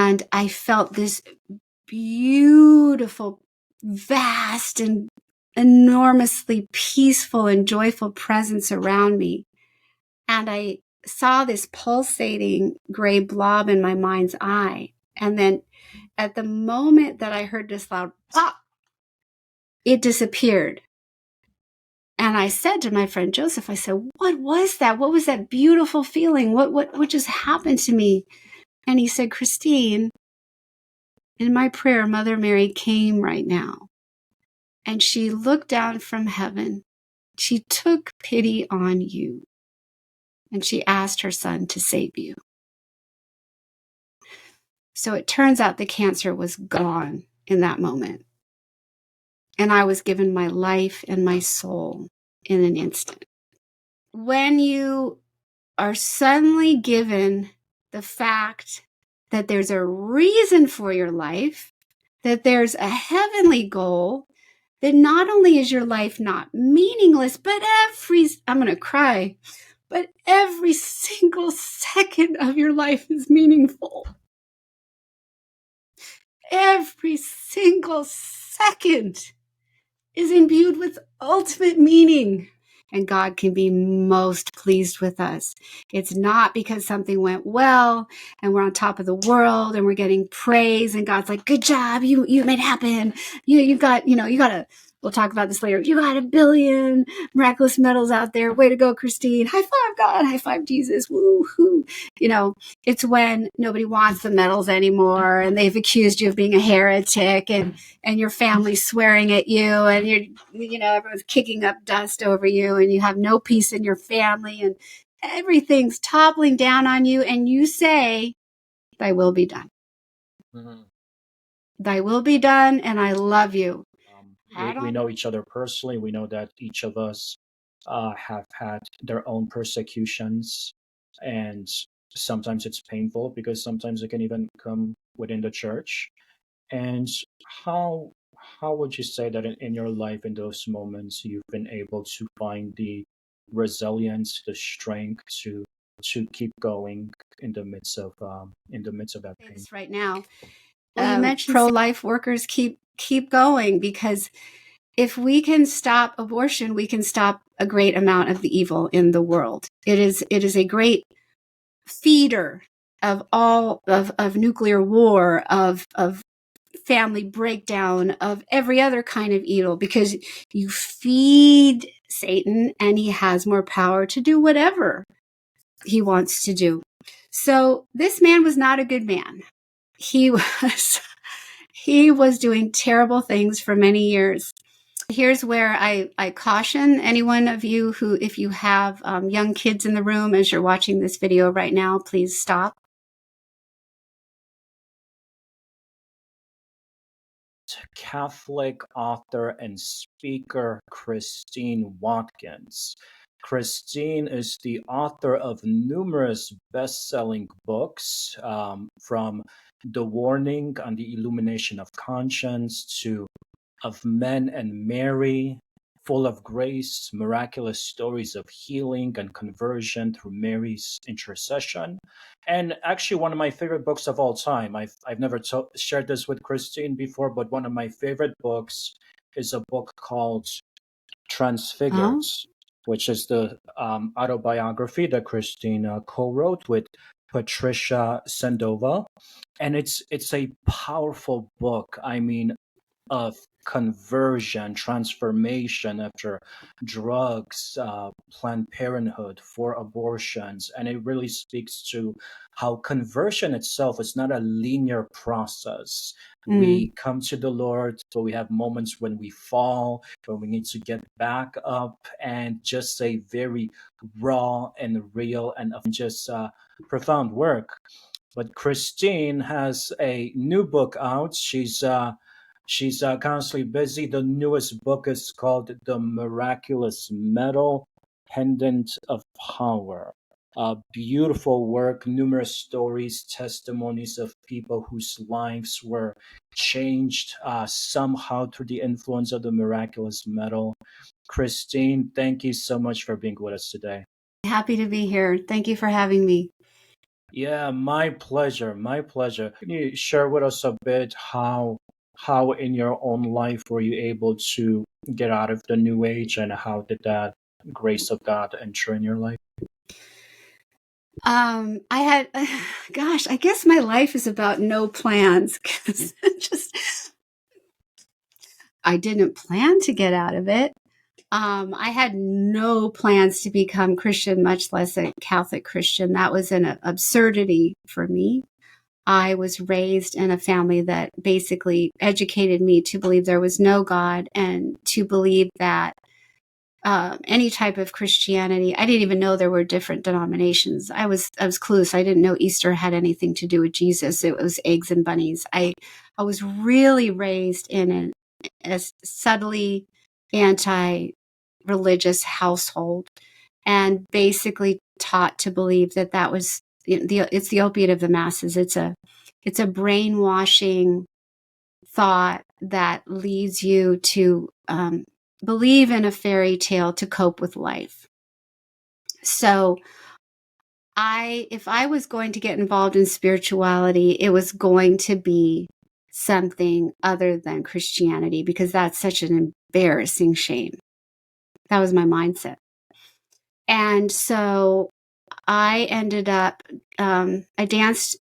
And I felt this beautiful, vast, and enormously peaceful and joyful presence around me. And I saw this pulsating gray blob in my mind's eye. And then at the moment that I heard this loud pop, it disappeared. And I said to my friend Joseph, I said, what was that? What was that beautiful feeling? What just happened to me? And he said, Christine, in my prayer, Mother Mary came right now. And she looked down from heaven. She took pity on you. And she asked her son to save you. So it turns out the cancer was gone in that moment. And I was given my life and my soul in an instant. When you are suddenly given the fact that there's a reason for your life, that there's a heavenly goal, that not only is your life not meaningless, but I'm going to cry, but every single second of your life is meaningful. Every single second is imbued with ultimate meaning. And God can be most pleased with us. It's not because something went well and we're on top of the world and we're getting praise and God's like, good job, you made it happen. You got we'll talk about this later. You got 1 billion miraculous medals out there. Way to go, Christine. High five God, high five Jesus. Woo-hoo. It's when nobody wants the medals anymore and they've accused you of being a heretic and your family's swearing at you and everyone's kicking up dust over you and you have no peace in your family and everything's toppling down on you and you say, thy will be done. Mm-hmm. Thy will be done and I love you. We know each other personally. We know that each of us have had their own persecutions, and sometimes it's painful because sometimes it can even come within the church. And how would you say that in your life, in those moments, you've been able to find the resilience, the strength to keep going in the midst of that pain? Right now, you mentioned pro-life workers keep going, because if we can stop abortion, we can stop a great amount of the evil in the world. It is a great feeder of all of nuclear war, of family breakdown, of every other kind of evil, because you feed Satan and he has more power to do whatever he wants to do. So this man was not a good man. He was doing terrible things for many years. Here's where I caution any one of you who, if you have young kids in the room as you're watching this video right now, please stop. Catholic author and speaker Christine Watkins. Christine is the author of numerous best-selling books, from The Warning on the Illumination of Conscience to Of Men and Mary, Full of Grace, Miraculous Stories of Healing and Conversion Through Mary's Intercession. And actually, one of my favorite books of all time, I've never shared this with Christine before, but one of my favorite books is a book called Transfigured, which is the autobiography that Christine co-wrote with Patricia Sendova. And it's a powerful book. I mean, of conversion, transformation after drugs, Planned Parenthood, for abortions. And it really speaks to how conversion itself is not a linear process. We come to the Lord, but we have moments when we fall, when we need to get back up, and just a very raw and real and just profound work. But Christine has a new book out. She's constantly busy. The newest book is called The Miraculous Medal, Pendant of Power. Beautiful work, numerous stories, testimonies of people whose lives were changed somehow through the influence of the Miraculous Medal. Christine, thank you so much for being with us today. Happy to be here. Thank you for having me. Yeah, my pleasure. My pleasure. Can you share with us a bit how in your own life were you able to get out of the new age, and how did that grace of God enter in your life? I had, gosh, I guess my life is about no plans because just I didn't plan to get out of it. I had no plans to become Christian, much less a Catholic Christian. That was an absurdity for me. I was raised in a family that basically educated me to believe there was no God and to believe that any type of Christianity. I didn't even know there were different denominations. I was clueless. I didn't know Easter had anything to do with Jesus. It was eggs and bunnies. I was really raised in a subtly anti-religious household, and basically taught to believe that that was it's the opiate of the masses. It's a brainwashing thought that leads you to believe in a fairy tale to cope with life. So if I was going to get involved in spirituality, it was going to be something other than Christianity, because that's such an embarrassing shame. That was my mindset. And so I ended up, I danced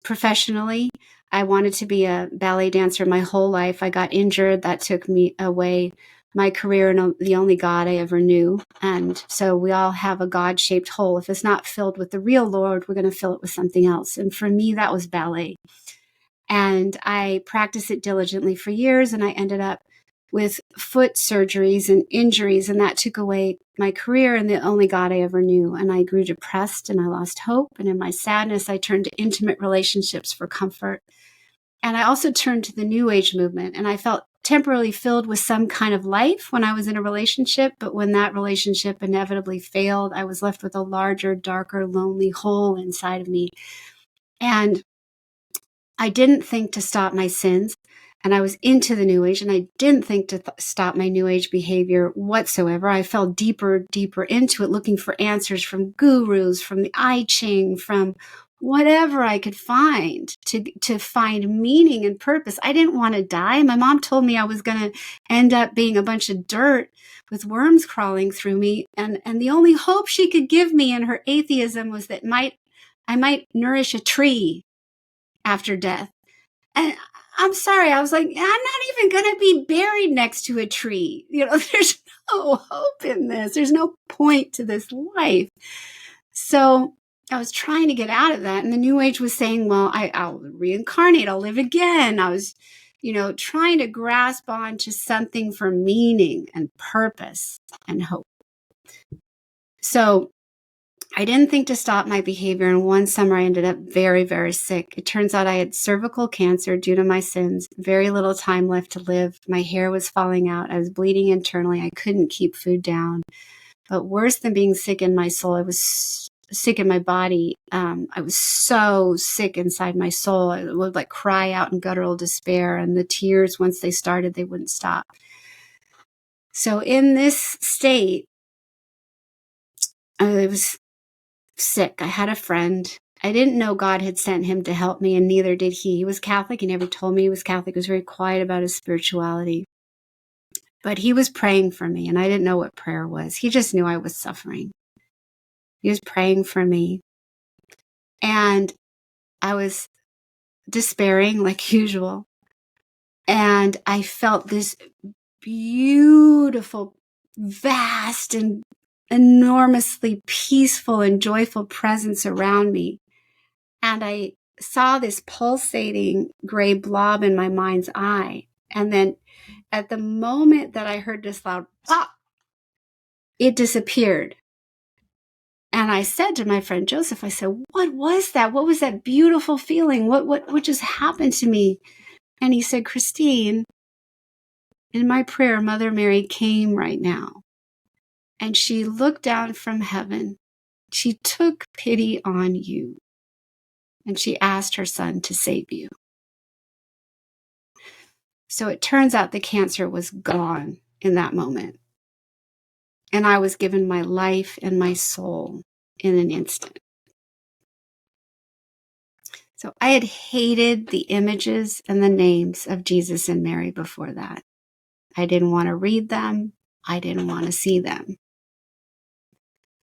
professionally. I wanted to be a ballet dancer my whole life. I got injured. That took me away my career and the only God I ever knew. And so we all have a God-shaped hole. If it's not filled with the real Lord, we're going to fill it with something else. And for me, that was ballet. And I practiced it diligently for years, and I ended up with foot surgeries and injuries, and that took away my career and the only God I ever knew. And I grew depressed and I lost hope. And in my sadness, I turned to intimate relationships for comfort. And I also turned to the New Age movement, and I felt temporarily filled with some kind of life when I was in a relationship. But when that relationship inevitably failed, I was left with a larger, darker, lonely hole inside of me. And I didn't think to stop my sins, and I was into the New Age, and I didn't think to stop my New Age behavior whatsoever. I fell deeper into it, looking for answers from gurus, from the I Ching, from whatever I could find to find meaning and purpose. I didn't want to die. My mom told me I was going to end up being a bunch of dirt with worms crawling through me, and the only hope she could give me in her atheism was that I might nourish a tree after death. And I'm sorry, I was like, I'm not even going to be buried next to a tree. There's no hope in this. There's no point to this life. So I was trying to get out of that. And the New Age was saying, well, I'll reincarnate. I'll live again. I was, trying to grasp on to something for meaning and purpose and hope. So I didn't think to stop my behavior, and one summer I ended up very, very sick. It turns out I had cervical cancer due to my sins, very little time left to live. My hair was falling out. I was bleeding internally. I couldn't keep food down. But worse than being sick in my soul, I was sick in my body. I was so sick inside my soul. I would cry out in guttural despair, and the tears, once they started, they wouldn't stop. So in this state, I was sick. I had a friend. I didn't know God had sent him to help me, and neither did he. He was Catholic. He never told me he was Catholic. He was very quiet about his spirituality. But he was praying for me, and I didn't know what prayer was. He just knew I was suffering. He was praying for me. And I was despairing like usual. And I felt this beautiful, vast, and enormously peaceful and joyful presence around me. And I saw this pulsating gray blob in my mind's eye. And then at the moment that I heard this loud pop, it disappeared. And I said to my friend Joseph, I said, what was that? What was that beautiful feeling? What just happened to me? And he said, Christine, in my prayer, Mother Mary came right now. And she looked down from heaven. She took pity on you. And she asked her son to save you. So it turns out the cancer was gone in that moment. And I was given my life and my soul in an instant. So I had hated the images and the names of Jesus and Mary before that. I didn't want to read them. I didn't want to see them.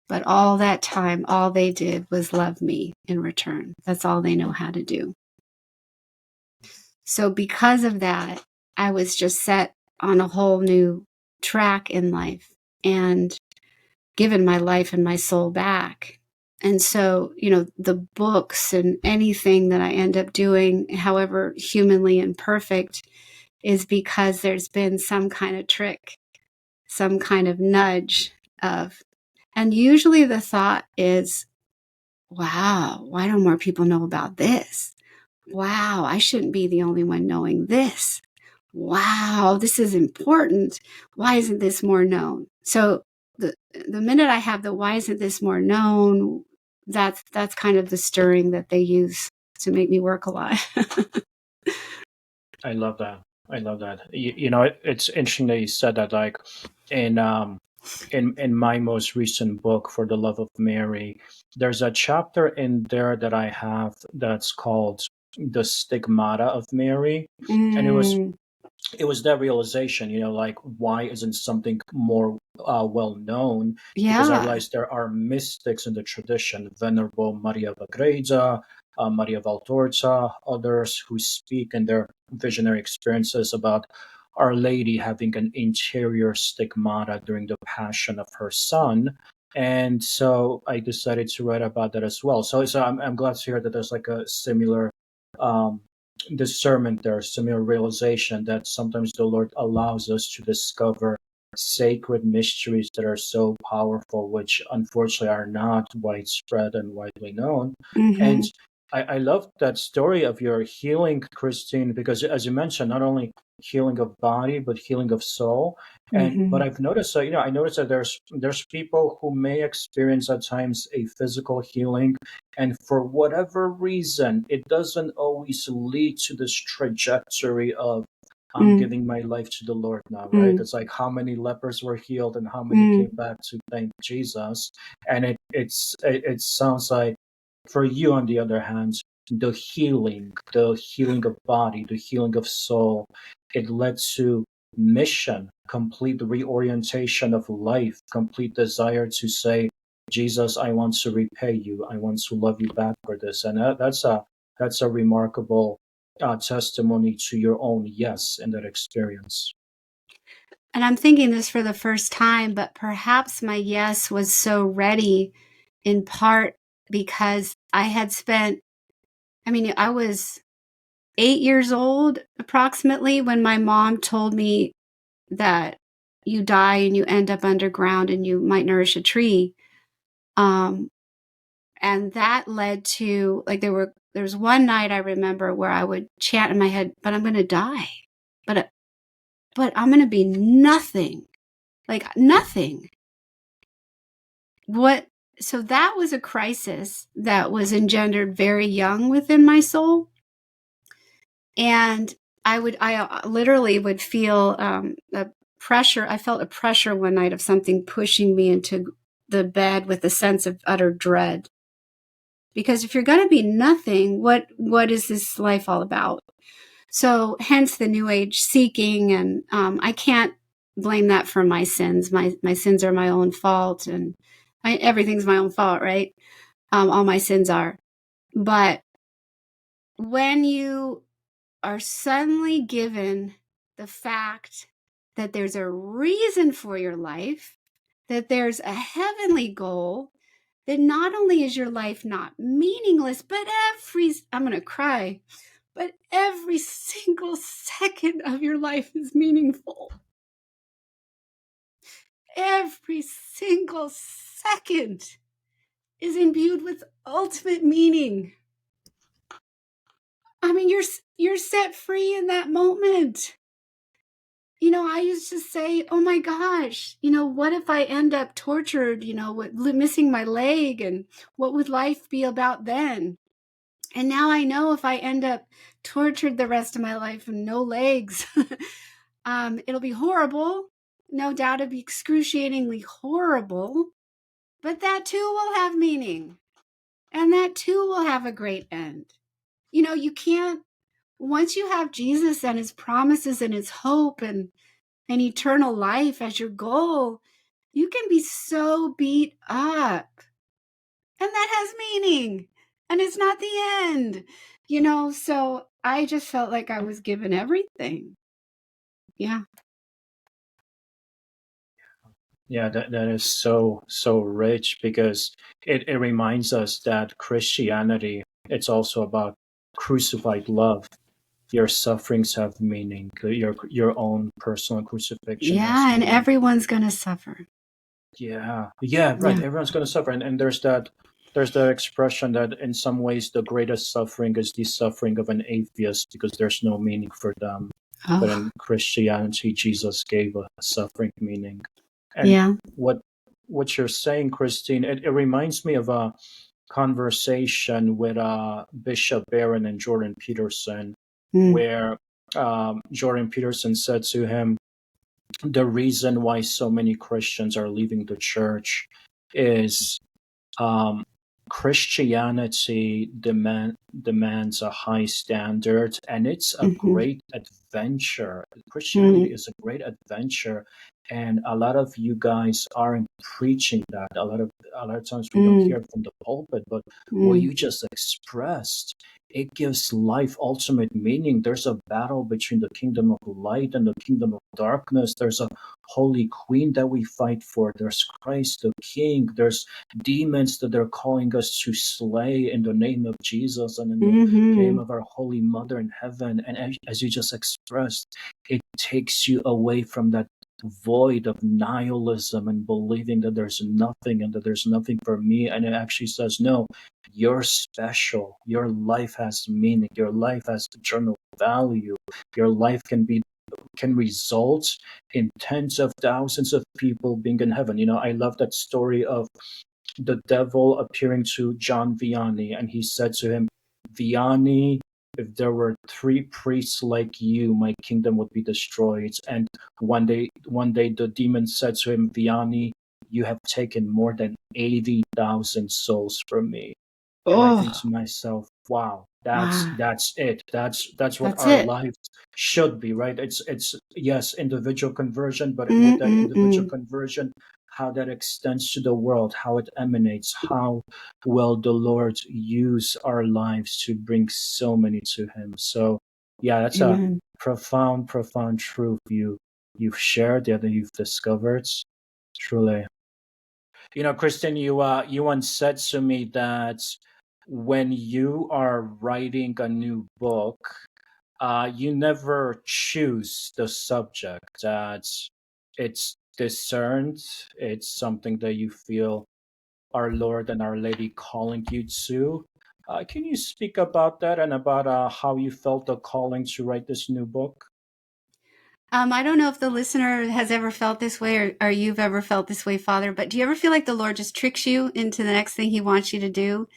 But all that time, all they did was love me in return. That's all they know how to do. So because of that, I was just set on a whole new track in life and given my life and my soul back. And so, the books and anything that I end up doing, however humanly imperfect, is because there's been some kind of trick, some kind of nudge and usually the thought is, wow, why don't more people know about this? Wow, I shouldn't be the only one knowing this. Wow, this is important. Why isn't this more known? So the minute I have the why isn't this more known, that's kind of the stirring that they use to make me work a lot. I love that. I love that. It's interesting that you said that. Like in my most recent book, For the Love of Mary, there's a chapter in there that I have that's called The Stigmata of Mary, and it was that realization, like, why isn't something more well known? Because I Yeah. realized there are mystics in the tradition, Venerable Maria Vagreza, Maria Valtorta, others who speak in their visionary experiences about Our Lady having an interior stigmata during the passion of her son. And so I decided to write about that as well. So I'm glad to hear that there's like a similar um, discernment there, similar realization that sometimes the Lord allows us to discover sacred mysteries that are so powerful, which unfortunately are not widespread and widely known. And Mm-hmm. I love that story of your healing, Christine, because as you mentioned, not only healing of body but healing of soul. And but Mm-hmm. I've noticed that I noticed that there's people who may experience at times a physical healing, and for whatever reason, it doesn't always lead to this trajectory of I'm Mm-hmm. giving my life to the Lord now, right? It's like how many lepers were healed and how many came back to thank Jesus. And it sounds like for you, on the other hand, the healing of body, the healing of soul, it led to mission, complete reorientation of life, complete desire to say, Jesus, I want to repay you. I want to love you back for this. And that's a remarkable testimony to your own yes in that experience. And I'm thinking this for the first time, but perhaps my yes was so ready in part because I had I was 8 years old approximately when my mom told me that you die and you end up underground and you might nourish a tree. And that led to, like, there was one night I remember where I would chant in my head, but I'm going to die. But I'm going to be nothing. Like nothing. So that was a crisis that was engendered very young within my soul. And I literally would feel a pressure. I felt a pressure one night of something pushing me into the bed with a sense of utter dread. Because if you're going to be nothing, what is this life all about? So hence the New Age seeking, and I can't blame that for my sins. My sins are my own fault, and everything's my own fault, right? All my sins are. But when you are suddenly given the fact that there's a reason for your life, that there's a heavenly goal, that not only is your life not meaningless, but I'm going to cry, but every single second of your life is meaningful. Every single second is imbued with ultimate meaning. I mean, you're set free in that moment. I used to say, oh my gosh, what if I end up tortured, with missing my leg, and what would life be about then? And now I know if I end up tortured the rest of my life and no legs, it'll be horrible. No doubt it'll be excruciatingly horrible, but that too will have meaning, and that too will have a great end. you can't, once you have Jesus and his promises and his hope and eternal life as your goal, you can be so beat up. And that has meaning. And it's not the end. So I just felt like I was given everything. Yeah. Yeah, that is so rich, because it reminds us that Christianity, it's also about crucified love. Your sufferings have meaning. Your own personal crucifixion has Yeah. And meaning. everyone's going to suffer. Yeah, right. Yeah. Everyone's going to suffer, and there's that expression that in some ways the greatest suffering is the suffering of an atheist, because there's no meaning for them. But Oh, in Christianity, Jesus gave a suffering meaning. And yeah. what you're saying, Christine, it reminds me of a conversation with Bishop Barron and Jordan Peterson, Mm, where Jordan Peterson said to him, the reason why so many Christians are leaving the church is um, Christianity demands a high standard, and it's a mm-hmm, great adventure. Christianity mm, is a great adventure, and a lot of you guys aren't preaching that. A lot of times we don't mm, hear it from the pulpit, but what mm, you just expressed, it gives life ultimate meaning. There's a battle between the kingdom of light and the kingdom of darkness. There's a holy queen that we fight for. There's Christ the King. There's demons that they're calling us to slay in the name of Jesus and in the name mm-hmm, of our Holy Mother in heaven. And as you just expressed, it takes you away from that void of nihilism and believing that there's nothing and that there's nothing for me. And it actually says, no, you're special. Your life has meaning. Your life has eternal value. Your life can result in tens of thousands of people being in heaven. I love that story of the devil appearing to John Vianney, and he said to him, Vianney, if there were 3 priests like you, my kingdom would be destroyed. And one day the demon said to him, Vianney, you have taken more than 80,000 souls from me. And I think oh, to myself, wow, that's wow. that's it. That's what That's our it. lives should be, right? It's yes, individual conversion, but with that individual Mm-mm-mm. conversion, how that extends to the world, how it emanates, how will the Lord use our lives to bring so many to Him. So, yeah, that's a Amen. profound truth you've shared, that you've discovered. Truly. Kristen, you once said to me that when you are writing a new book, you never choose the subject. That it's discerned. It's something that you feel our Lord and Our Lady calling you to. Can you speak about that and about how you felt the calling to write this new book? I don't know if the listener has ever felt this way, or you've ever felt this way, Father, but do you ever feel like the Lord just tricks you into the next thing he wants you to do?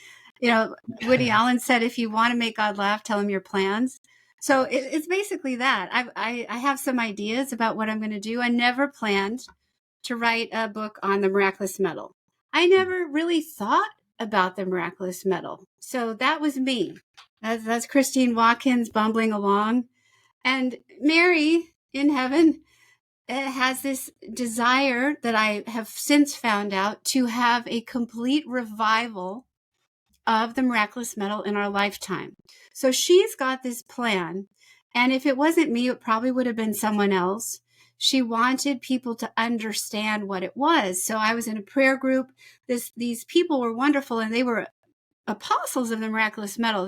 Woody Allen said, if you want to make God laugh, tell him your plans. So Yes. it's basically that. I have some ideas about what I'm going to do. I never planned to write a book on the miraculous medal. I never really thought about the miraculous medal. So that was me. That's Christine Watkins bumbling along. And Mary in heaven has this desire that I have since found out to have a complete revival of the miraculous medal in our lifetime. So she's got this plan. And if it wasn't me, it probably would have been someone else. She wanted people to understand what it was. So I was in a prayer group. These people were wonderful, and they were apostles of the miraculous medal.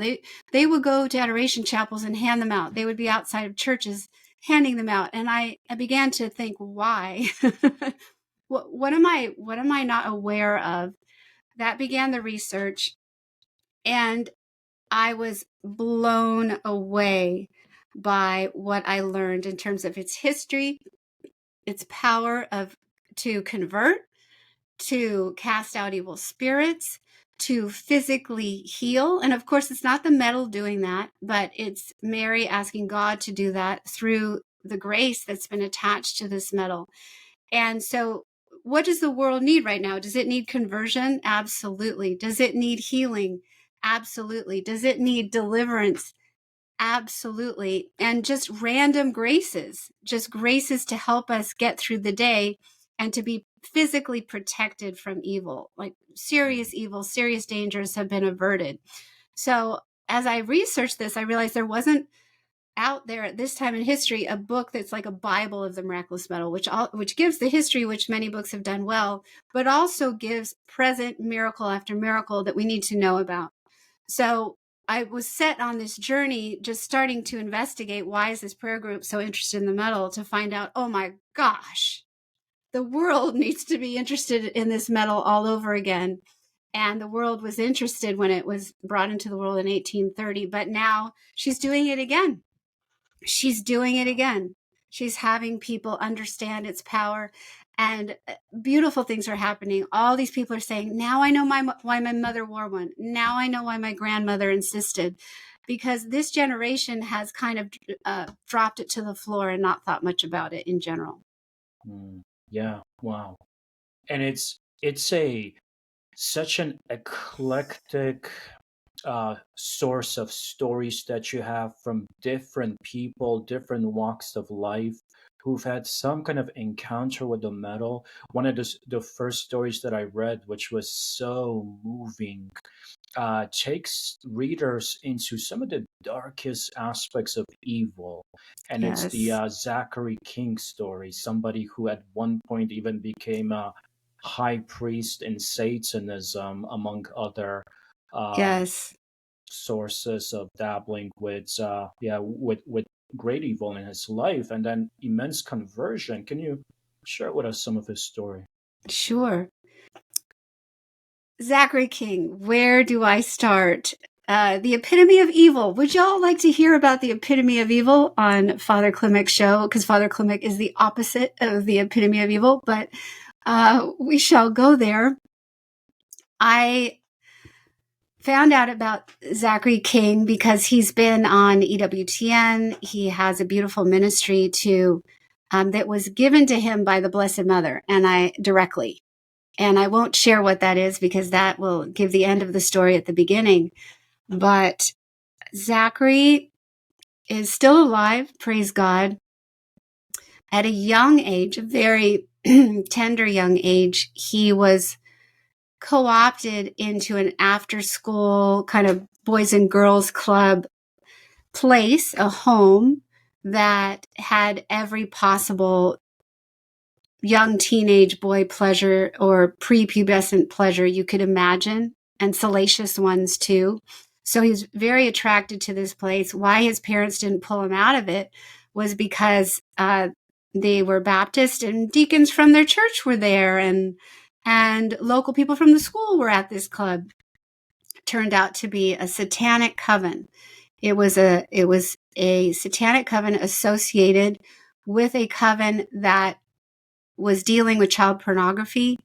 They would go to adoration chapels and hand them out. They would be outside of churches handing them out. And I began to think, why? what am I not aware of? That began the research, and I was blown away by what I learned in terms of its history, its power of to convert, to cast out evil spirits, to physically heal. And of course, it's not the medal doing that, but it's Mary asking God to do that through the grace that's been attached to this medal. And so, what does the world need right now? Does it need conversion? Absolutely. Does it need healing? Absolutely. Does it need deliverance? Absolutely. And just random graces, just graces to help us get through the day and to be physically protected from evil. Like serious evil, serious dangers have been averted. So as I researched this, I realized there wasn't out there at this time in history a book that's like a Bible of the miraculous medal, which gives the history, which many books have done well, but also gives present miracle after miracle that we need to know about. So I was set on this journey, just starting to investigate why is this prayer group so interested in the medal, to find out, oh my gosh, the world needs to be interested in this medal all over again. And the world was interested when it was brought into the world in 1830, but now she's doing it again. She's doing it again. She's having people understand its power, and beautiful things are happening. All these people are saying, now I know why my mother wore one. Now I know why my grandmother insisted, because this generation has kind of dropped it to the floor and not thought much about it in general. Yeah, wow. And it's a such an eclectic source of stories that you have from different people, different walks of life, who've had some kind of encounter with the metal. One of the first stories that I read, which was so moving, takes readers into some of the darkest aspects of evil. And it's the Yes. Zachary King story, somebody who at one point even became a high priest in Satanism, among other um, Yes. sources of dabbling with with great evil in his life, and then immense conversion. Can you share with us some of his story? Sure. Zachary King, where do I start? The epitome of evil. Would y'all like to hear about the epitome of evil on Father Klimek's show? Because Father Klimek is the opposite of the epitome of evil, but we shall go there. I found out about Zachary King because he's been on EWTN. He has a beautiful ministry that was given to him by the Blessed Mother, and I directly. And I won't share what that is because that will give the end of the story at the beginning. But Zachary is still alive, praise God. At a young age, a very tender young age, he was co-opted into an after-school kind of boys and girls club place, a home that had every possible young teenage boy pleasure or prepubescent pleasure you could imagine, and salacious ones too. So he was very attracted to this place. Why his parents didn't pull him out of it was because they were Baptist, and deacons from their church were there, and local people from the school were at this club. It turned out to be a satanic coven. It was a satanic coven associated with a coven that was dealing with child pornography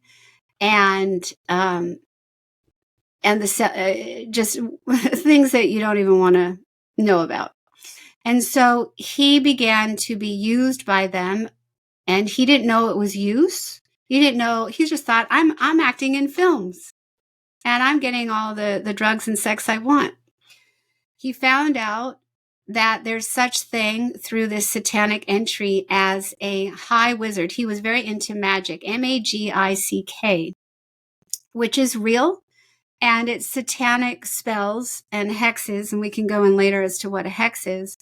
and just things that you don't even want to know about. And so he began to be used by them, and he didn't know it was use. He didn't know. He just thought, I'm acting in films, and I'm getting all the drugs and sex I want. He found out that there's such thing through this satanic entry as a high wizard. He was very into magic, magick, which is real, and it's satanic spells and hexes, and we can go in later as to what a hex is.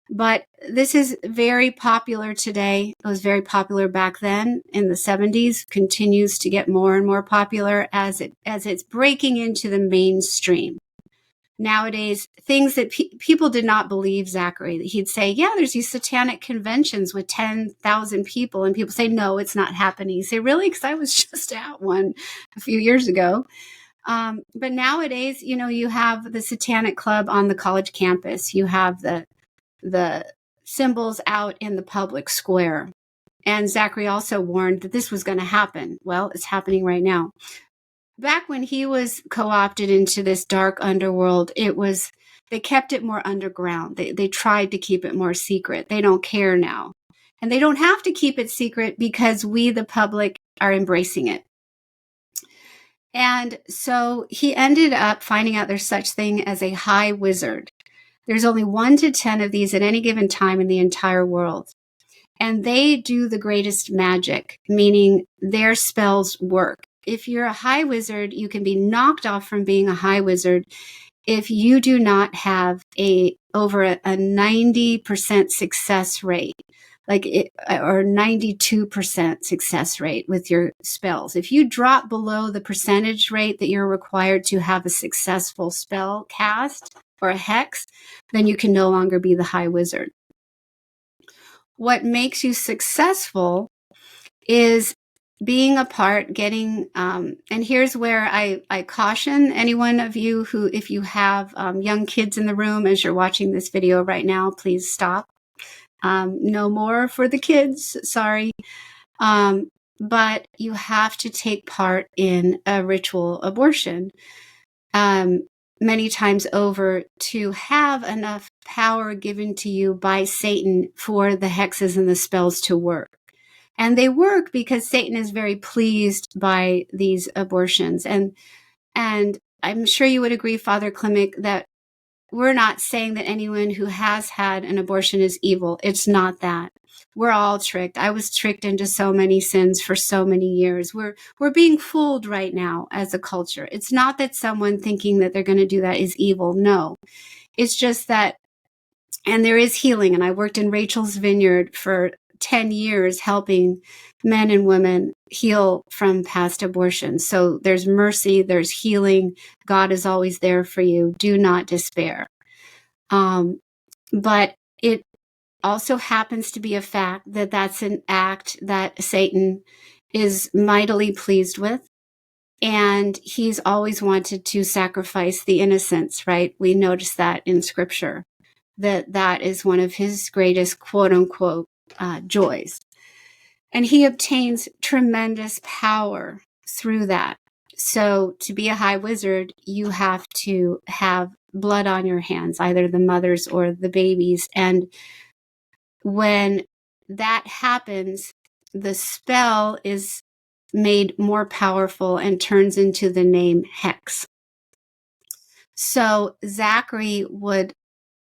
But this is very popular today. It was very popular back then in the 70s, continues to get more and more popular as it's breaking into the mainstream. Nowadays, things that people did not believe Zachary. He'd say, yeah, there's these satanic conventions with 10,000 people. And people say, no, it's not happening. You say, really? Because I was just at one a few years ago. But nowadays, you have the satanic club on the college campus. You have the symbols out in the public square. And Zachary also warned that this was going to happen. Well, it's happening right now. Back when he was co-opted into this dark underworld, they kept it more underground. They tried to keep it more secret. They don't care now. And they don't have to keep it secret because we, the public, are embracing it. And so he ended up finding out there's such thing as a high wizard. There's only 1 to 10 of these at any given time in the entire world. And they do the greatest magic, meaning their spells work. If you're a high wizard, you can be knocked off from being a high wizard if you do not have over a 90% success rate, or 92% success rate with your spells. If you drop below the percentage rate that you're required to have a successful spell cast or a hex, then you can no longer be the high wizard. What makes you successful is being a part, getting, and here's where I caution any one of you who, if you have young kids in the room as you're watching this video right now, please stop. No more for the kids, sorry. But you have to take part in a ritual abortion many times over to have enough power given to you by Satan for the hexes and the spells to work. And they work because Satan is very pleased by these abortions. And I'm sure you would agree, Father Klimek, that we're not saying that anyone who has had an abortion is evil. It's not that. We're all tricked. I was tricked into so many sins for so many years. We're being fooled right now as a culture. It's not that someone thinking that they're going to do that is evil. No. It's just that, and there is healing. And I worked in Rachel's Vineyard for 10 years helping men and women heal from past abortions. So there's mercy, there's healing. God is always there for you. Do not despair. But it also happens to be a fact that that's an act that Satan is mightily pleased with. And he's always wanted to sacrifice the innocents, right? We notice that in scripture, that is one of his greatest quote unquote joys. And he obtains tremendous power through that. So to be a high wizard, you have to have blood on your hands, either the mother's or the baby's. And when that happens, the spell is made more powerful and turns into the name hex. So Zachary would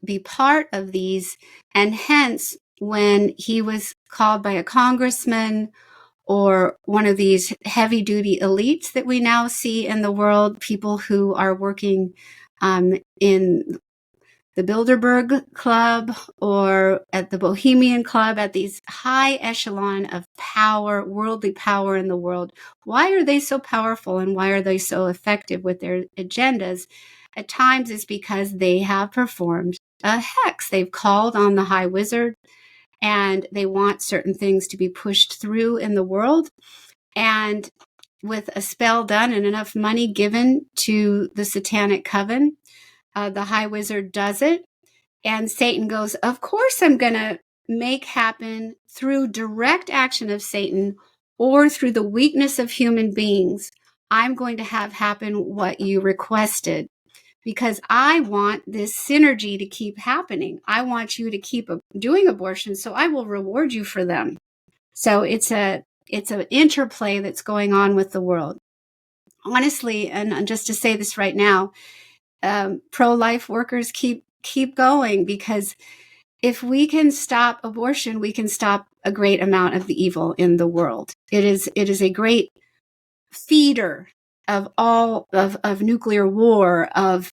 be part of these, and hence when he was called by a congressman or one of these heavy duty elites that we now see in the world, people who are working in the Bilderberg Club or at the Bohemian Club, at these high echelon of power, worldly power in the world. Why are they so powerful and why are they so effective with their agendas? At times it's because they have performed a hex. They've called on the high wizard and they want certain things to be pushed through in the world. And with a spell done and enough money given to the satanic coven, the high wizard does it. And Satan goes, of course I'm going to make happen through direct action of Satan or through the weakness of human beings. I'm going to have happen what you requested, because I want this synergy to keep happening. I want you to keep doing abortions, so I will reward you for them. So it's an interplay that's going on with the world. Honestly, and just to say this right now, pro-life workers keep going, because if we can stop abortion, we can stop a great amount of the evil in the world. It is a great feeder of all of nuclear war, of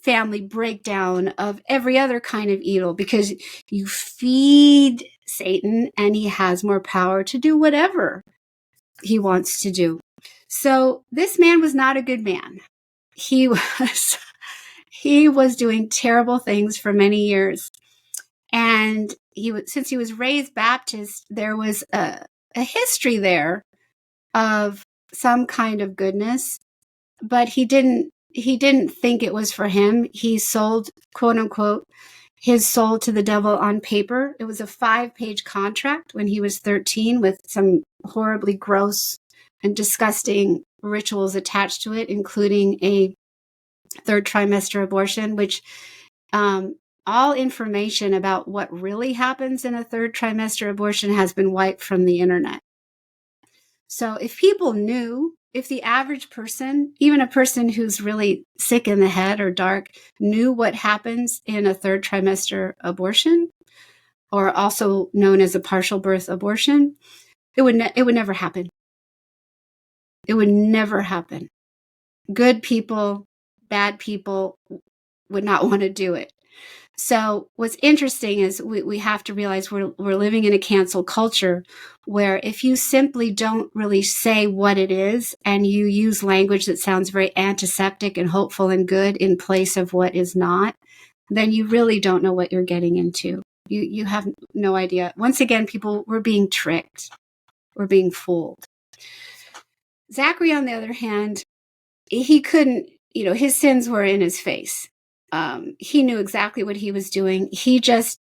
family breakdown, of every other kind of evil, because you feed Satan and he has more power to do whatever he wants to do. So this man was not a good man. He was doing terrible things for many years. And since he was raised Baptist, there was a history there of some kind of goodness, but he didn't think it was for him. He sold, quote unquote, his soul to the devil on paper. It was a 5-page contract when he was 13 with some horribly gross and disgusting rituals attached to it, including a 3rd trimester abortion, which all information about what really happens in a 3rd trimester abortion has been wiped from the internet. So if people knew if the average person, even a person who's really sick in the head or dark, knew what happens in a third trimester abortion, or also known as a partial birth abortion, it would never happen. It would never happen. Good people, bad people would not want to do it. So what's interesting is we have to realize we're living in a cancel culture where if you simply don't really say what it is and you use language that sounds very antiseptic and hopeful and good in place of what is not, then you really don't know what you're getting into. You have no idea. Once again, people were being tricked. We're being fooled. Zachary, on the other hand, he couldn't, his sins were in his face. He knew exactly what he was doing. He just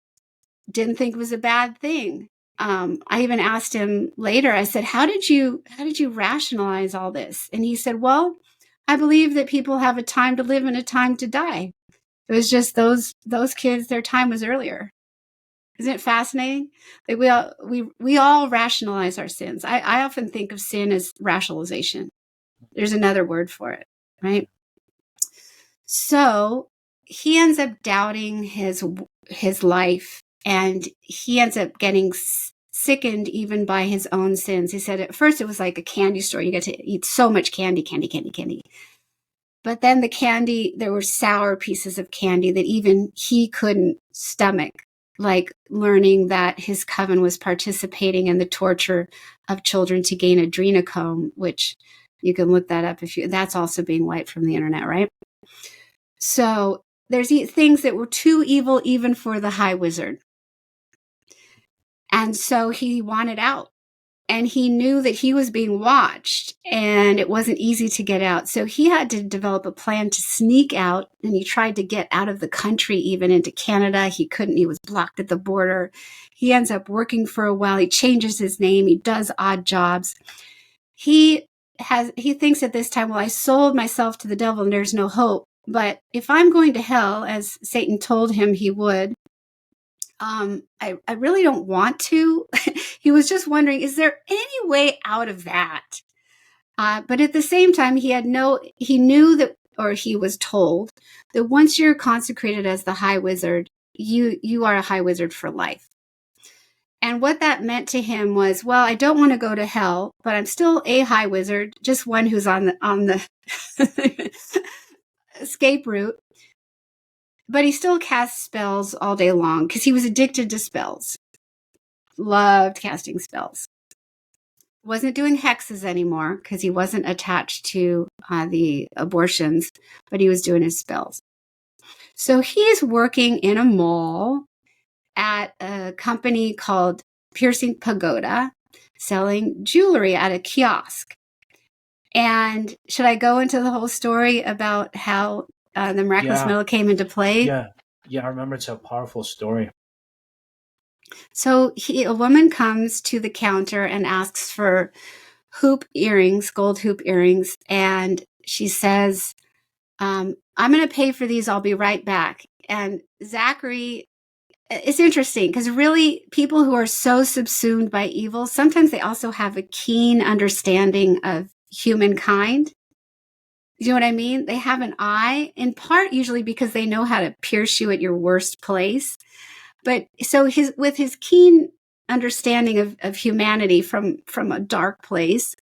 didn't think it was a bad thing. I even asked him later, I said, how did you rationalize all this? And he said, well, I believe that people have a time to live and a time to die. It was just those kids, their time was earlier. Isn't it fascinating? Like we all rationalize our sins. I often think of sin as rationalization. There's another word for it, right? So he ends up doubting his life, and he ends up getting sickened even by his own sins. He said at first it was like a candy store. You get to eat so much candy. But then the candy, there were sour pieces of candy that even he couldn't stomach, like learning that his coven was participating in the torture of children to gain adrenochrome, which you can look that up that's also being wiped from the internet, right? So there's things that were too evil even for the high wizard. And so he wanted out. And he knew that he was being watched and it wasn't easy to get out. So he had to develop a plan to sneak out, and he tried to get out of the country, even into Canada. He couldn't. He was blocked at the border. He ends up working for a while. He changes his name. He does odd jobs. He thinks at this time, well, I sold myself to the devil and there's no hope. But if I'm going to hell, as Satan told him he would, I really don't want to. He was just wondering, is there any way out of that? But at the same time, he knew that, or he was told that once you're consecrated as the high wizard, you are a high wizard for life. And what that meant to him was, well, I don't want to go to hell, but I'm still a high wizard, just one who's on the escape route. But he still casts spells all day long because he was addicted to spells. Loved casting spells. Wasn't doing hexes anymore because he wasn't attached to the abortions, but he was doing his spells. So he's working in a mall at a company called Piercing Pagoda, selling jewelry at a kiosk. And should I go into the whole story about how the miraculous medal came into play? Yeah, I remember. It's a powerful story. So a woman comes to the counter and asks for gold hoop earrings. And she says, I'm going to pay for these. I'll be right back. And Zachary, it's interesting because really people who are so subsumed by evil, sometimes they also have a keen understanding of humankind. You know what I mean? They have an eye, in part usually because they know how to pierce you at your worst place. But so with his keen understanding of humanity from a dark place,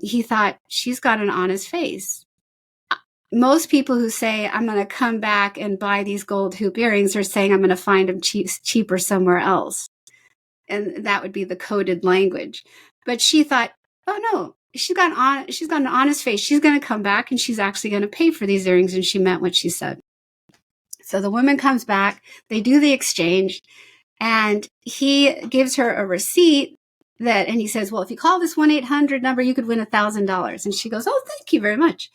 he thought, she's got an honest face. Most people who say, I'm going to come back and buy these gold hoop earrings are saying I'm going to find them cheaper somewhere else. And that would be the coded language. But she thought, oh no, she's got an honest face. She's going to come back and she's actually going to pay for these earrings. And she meant what she said. So the woman comes back, they do the exchange, and he gives her a receipt and he says, well, if you call this 1-800 number, you could win $1,000. And she goes, oh, thank you very much.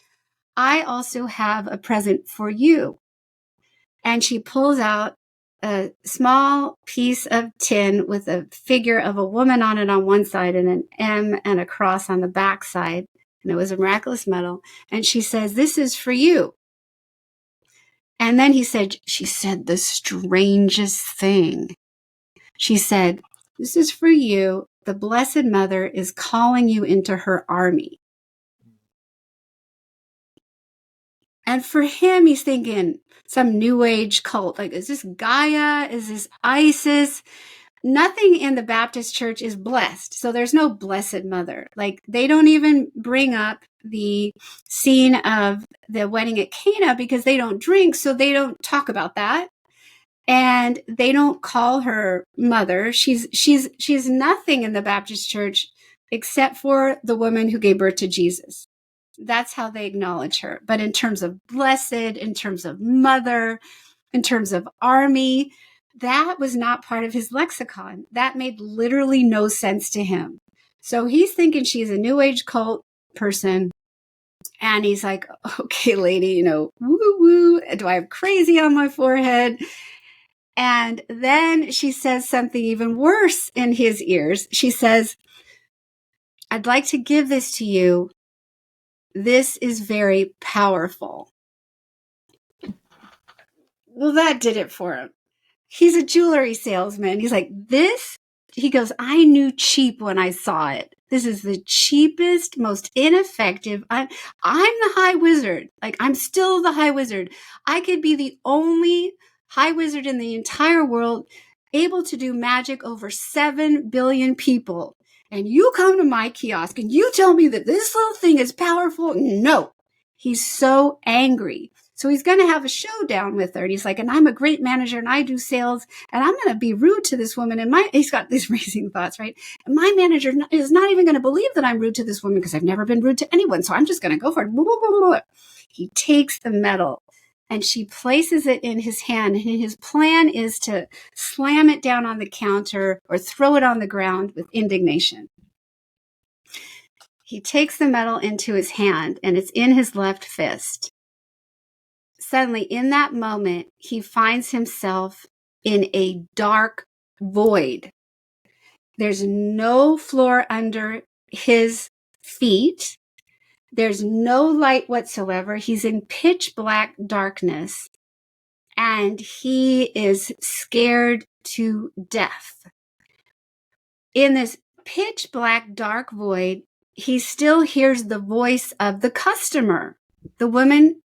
I also have a present for you. And she pulls out a small piece of tin with a figure of a woman on it on one side and an M and a cross on the back side. And it was a miraculous medal. And she says, this is for you. And then she said the strangest thing. She said, this is for you. The Blessed Mother is calling you into her army. And for him, he's thinking some new age cult. Like, is this Gaia? Is this Isis? Nothing in the Baptist church is blessed. So there's no Blessed Mother. Like, they don't even bring up the scene of the wedding at Cana because they don't drink. So they don't talk about that. And they don't call her mother. She's nothing in the Baptist church except for the woman who gave birth to Jesus. That's how they acknowledge her. But in terms of blessed, in terms of mother, in terms of army, that was not part of his lexicon. That made literally no sense to him. So he's thinking she's a new age cult person. And he's like, okay, lady, woo woo. Do I have crazy on my forehead? And then she says something even worse in his ears. She says, I'd like to give this to you. This is very powerful. Well, that did it for him. He's a jewelry salesman. He's like, this? He goes, I knew cheap when I saw it. This is the cheapest, most ineffective. I'm the high wizard. Like, I'm still the high wizard. I could be the only high wizard in the entire world able to do magic over 7 billion people. And you come to my kiosk and you tell me that this little thing is powerful? No. He's so angry. So he's going to have a showdown with her. And he's like, and I'm a great manager and I do sales and I'm going to be rude to this woman. And he's got these racing thoughts, right? And my manager is not even going to believe that I'm rude to this woman because I've never been rude to anyone. So I'm just going to go for it. Blah, blah, blah, blah. He takes the medal and she places it in his hand. And his plan is to slam it down on the counter or throw it on the ground with indignation. He takes the medal into his hand and it's in his left fist. Suddenly, in that moment, he finds himself in a dark void. There's no floor under his feet. There's no light whatsoever. He's in pitch black darkness, and he is scared to death. In this pitch black dark void, he still hears the voice of the customer. The woman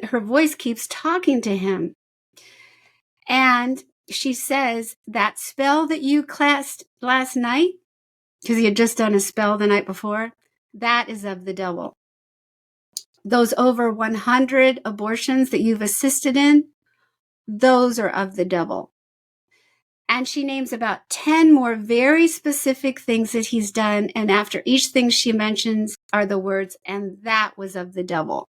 her voice keeps talking to him. And she says, that spell that you cast last night, because he had just done a spell the night before, that is of the devil. Those over 100 abortions that you've assisted in, those are of the devil. And she names about 10 more very specific things that he's done. And after each thing she mentions are the words, and that was of the devil.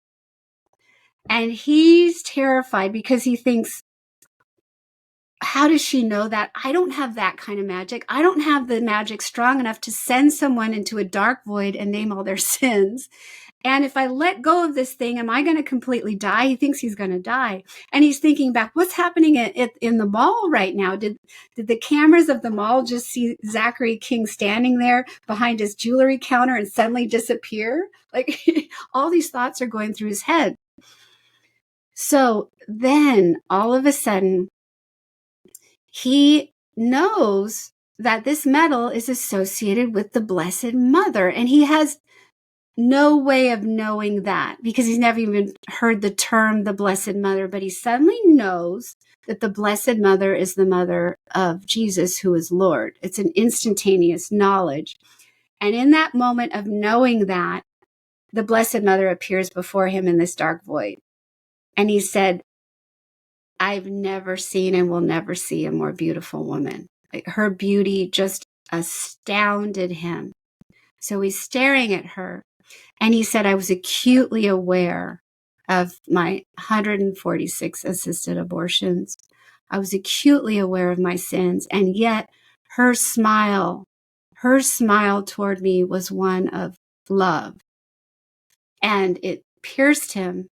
And he's terrified because he thinks, how does she know that? I don't have that kind of magic. I don't have the magic strong enough to send someone into a dark void and name all their sins. And if I let go of this thing, am I going to completely die? He thinks he's going to die. And he's thinking back, what's happening in the mall right now? Did the cameras of the mall just see Zachary King standing there behind his jewelry counter and suddenly disappear? Like, all these thoughts are going through his head. So then all of a sudden, he knows that this medal is associated with the Blessed Mother. And he has no way of knowing that because he's never even heard the term the Blessed Mother. But he suddenly knows that the Blessed Mother is the mother of Jesus, who is Lord. It's an instantaneous knowledge. And in that moment of knowing that, the Blessed Mother appears before him in this dark void. And he said, I've never seen and will never see a more beautiful woman. Like, her beauty just astounded him. So he's staring at her. And he said, I was acutely aware of my 146 assisted abortions. I was acutely aware of my sins. And yet her smile toward me was one of love. And it pierced him.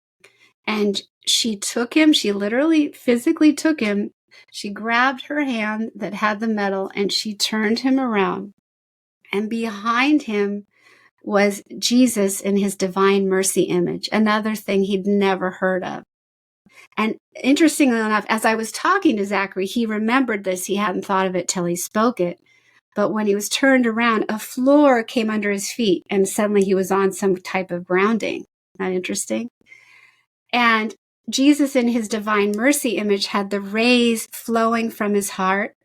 And she took him, she literally physically took him. She grabbed her hand that had the medal and she turned him around. And behind him was Jesus in his divine mercy image, another thing he'd never heard of. And interestingly enough, as I was talking to Zachary, he remembered this. He hadn't thought of it till he spoke it. But when he was turned around, a floor came under his feet and suddenly he was on some type of grounding. Not interesting? And Jesus in his divine mercy image had the rays flowing from his heart,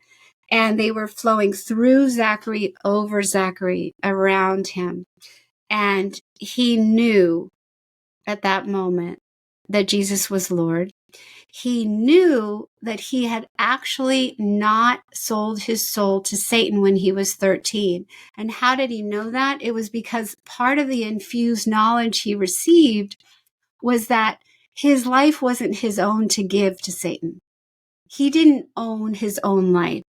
and they were flowing through Zachary, over Zachary, around him. And he knew at that moment that Jesus was Lord. He knew that he had actually not sold his soul to Satan when he was 13. And how did he know that? It was because part of the infused knowledge he received was that his life wasn't his own to give to Satan. He didn't own his own life.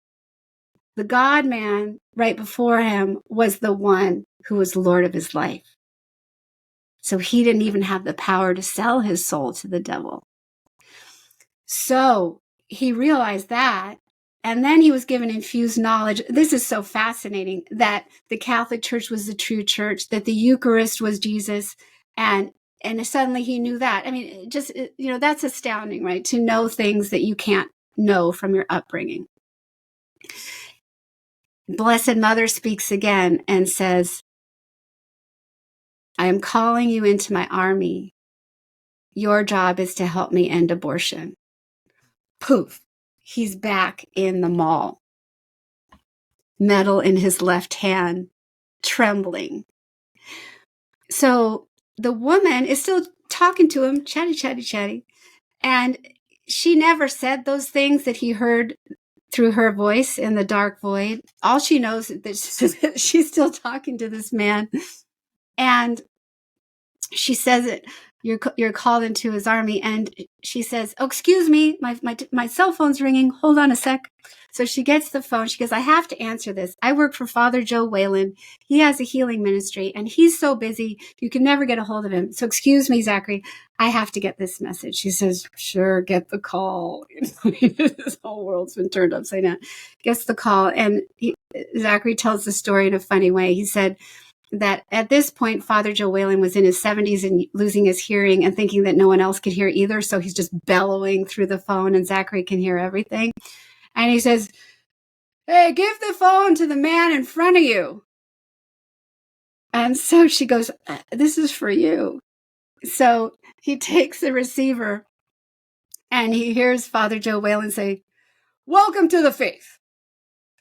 The God man right before him was the one who was Lord of his life. So he didn't even have the power to sell his soul to the devil. So he realized that, and then he was given infused knowledge. This is so fascinating, that the Catholic Church was the true church, that the Eucharist was Jesus, and suddenly he knew that. I mean, just, that's astounding, right? To know things that you can't know from your upbringing. Blessed Mother speaks again and says, I am calling you into my army. Your job is to help me end abortion. Poof, he's back in the mall. Medal in his left hand, trembling. So the woman is still talking to him, chatty. And she never said those things that he heard through her voice in the dark void. All she knows is that she's still talking to this man. And she says it, you're called into his army. And she says, oh, excuse me, my cell phone's ringing. Hold on a sec. So she gets the phone. She goes, I have to answer this. I work for Father Joe Whalen. He has a healing ministry, and he's so busy, you can never get a hold of him. So excuse me, Zachary, I have to get this message. She says, sure, get the call. This whole world's been turned upside down. Gets the call. And Zachary tells the story in a funny way. He said that at this point, Father Joe Whalen was in his 70s and losing his hearing and thinking that no one else could hear either. So he's just bellowing through the phone, and Zachary can hear everything. And he says, hey, give the phone to the man in front of you. And so she goes, this is for you. So he takes the receiver and he hears Father Joe Whalen say, welcome to the faith.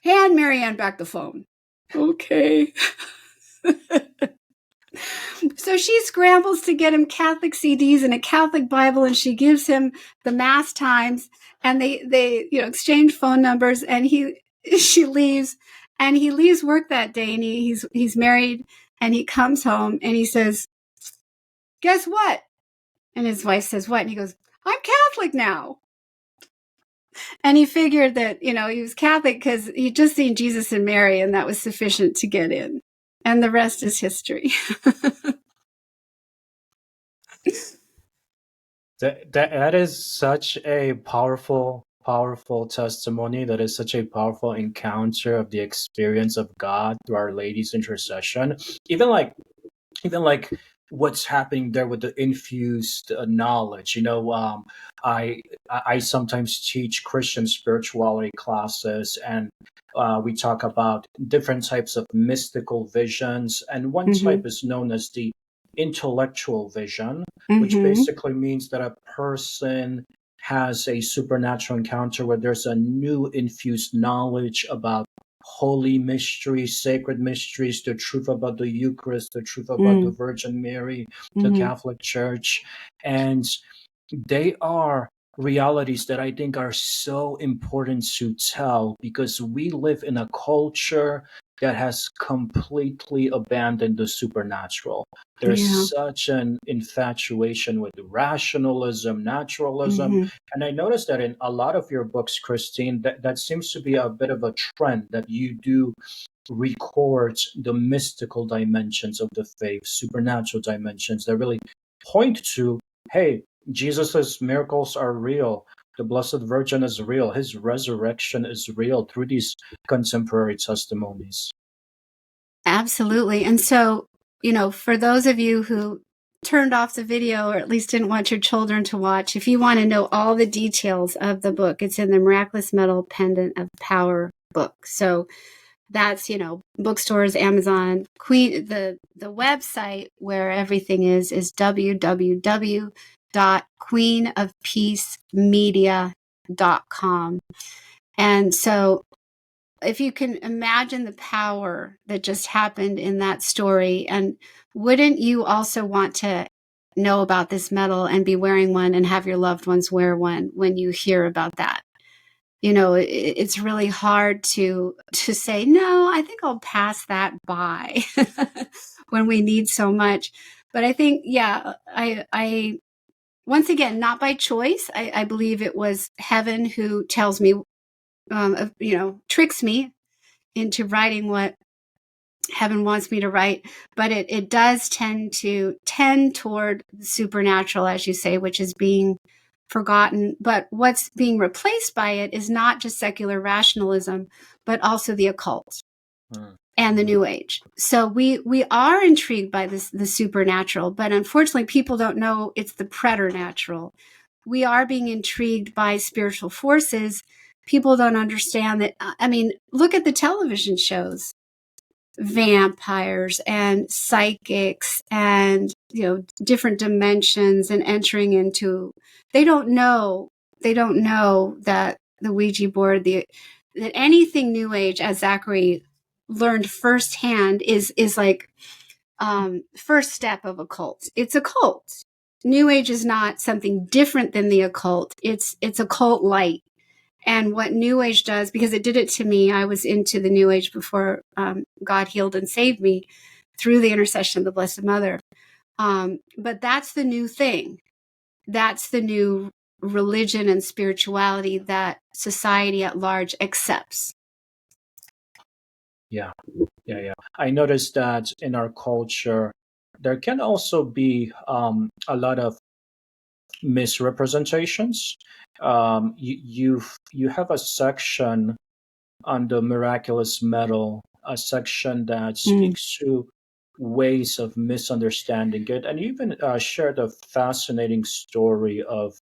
Hand Marianne back the phone. Okay. So she scrambles to get him Catholic CDs and a Catholic Bible, and she gives him the Mass times, and they exchange phone numbers, and she leaves, and he leaves work that day, and he's married, and he comes home and he says, guess what? And his wife says, what? And he goes, I'm Catholic now. And he figured that, he was Catholic because he'd just seen Jesus and Mary, and that was sufficient to get in. And the rest is history. That is such a powerful testimony. That is such a powerful encounter of the experience of God through Our Lady's intercession. Even like what's happening there with the infused knowledge. I sometimes teach Christian spirituality classes, and we talk about different types of mystical visions, and one type is known as the intellectual vision, which basically means that a person has a supernatural encounter where there's a new infused knowledge about holy mysteries, sacred mysteries, the truth about the Eucharist, the truth about the Virgin Mary, the Catholic Church. And they are realities that I think are so important to tell, because we live in a culture that has completely abandoned the supernatural. There's such an infatuation with rationalism, naturalism. And I noticed that in a lot of your books, Christine, that seems to be a bit of a trend, that you do record the mystical dimensions of the faith, supernatural dimensions that really point to, hey, Jesus's miracles are real. The Blessed Virgin is real. His resurrection is real, through these contemporary testimonies. Absolutely. And so, for those of you who turned off the video, or at least didn't want your children to watch, if you want to know all the details of the book, it's in the Miraculous Medal Pendant of Power book. So that's, bookstores, Amazon, the website where everything is www www.queenofpeacemedia.com. And so if you can imagine the power that just happened in that story, and wouldn't you also want to know about this medal and be wearing one and have your loved ones wear one when you hear about that? You know, it's really hard to say, no, I think I'll pass that by when we need so much. But I think, yeah, I once again, not by choice. I believe it was heaven who tells me, tricks me into writing what heaven wants me to write. But it does tend toward the supernatural, as you say, which is being forgotten. But what's being replaced by it is not just secular rationalism, but also the occult and the New Age. So we are intrigued by the supernatural, but unfortunately people don't know it's the preternatural. We are being intrigued by spiritual forces. People don't understand that. I mean, look at the television shows, vampires and psychics and, different dimensions and entering into, they don't know that the Ouija board, that anything New Age, as Zachary learned firsthand, is like first step of occult. It's occult. New Age is not something different than the occult. It's occult light. And what New Age does, because it did it to me, I was into the New Age before God healed and saved me through the intercession of the Blessed Mother. But that's the new thing. That's the new religion and spirituality that society at large accepts. Yeah. I noticed that in our culture, there can also be a lot of misrepresentations. You have a section on the miraculous medal, a section that speaks to ways of misunderstanding it, and you even shared a fascinating story of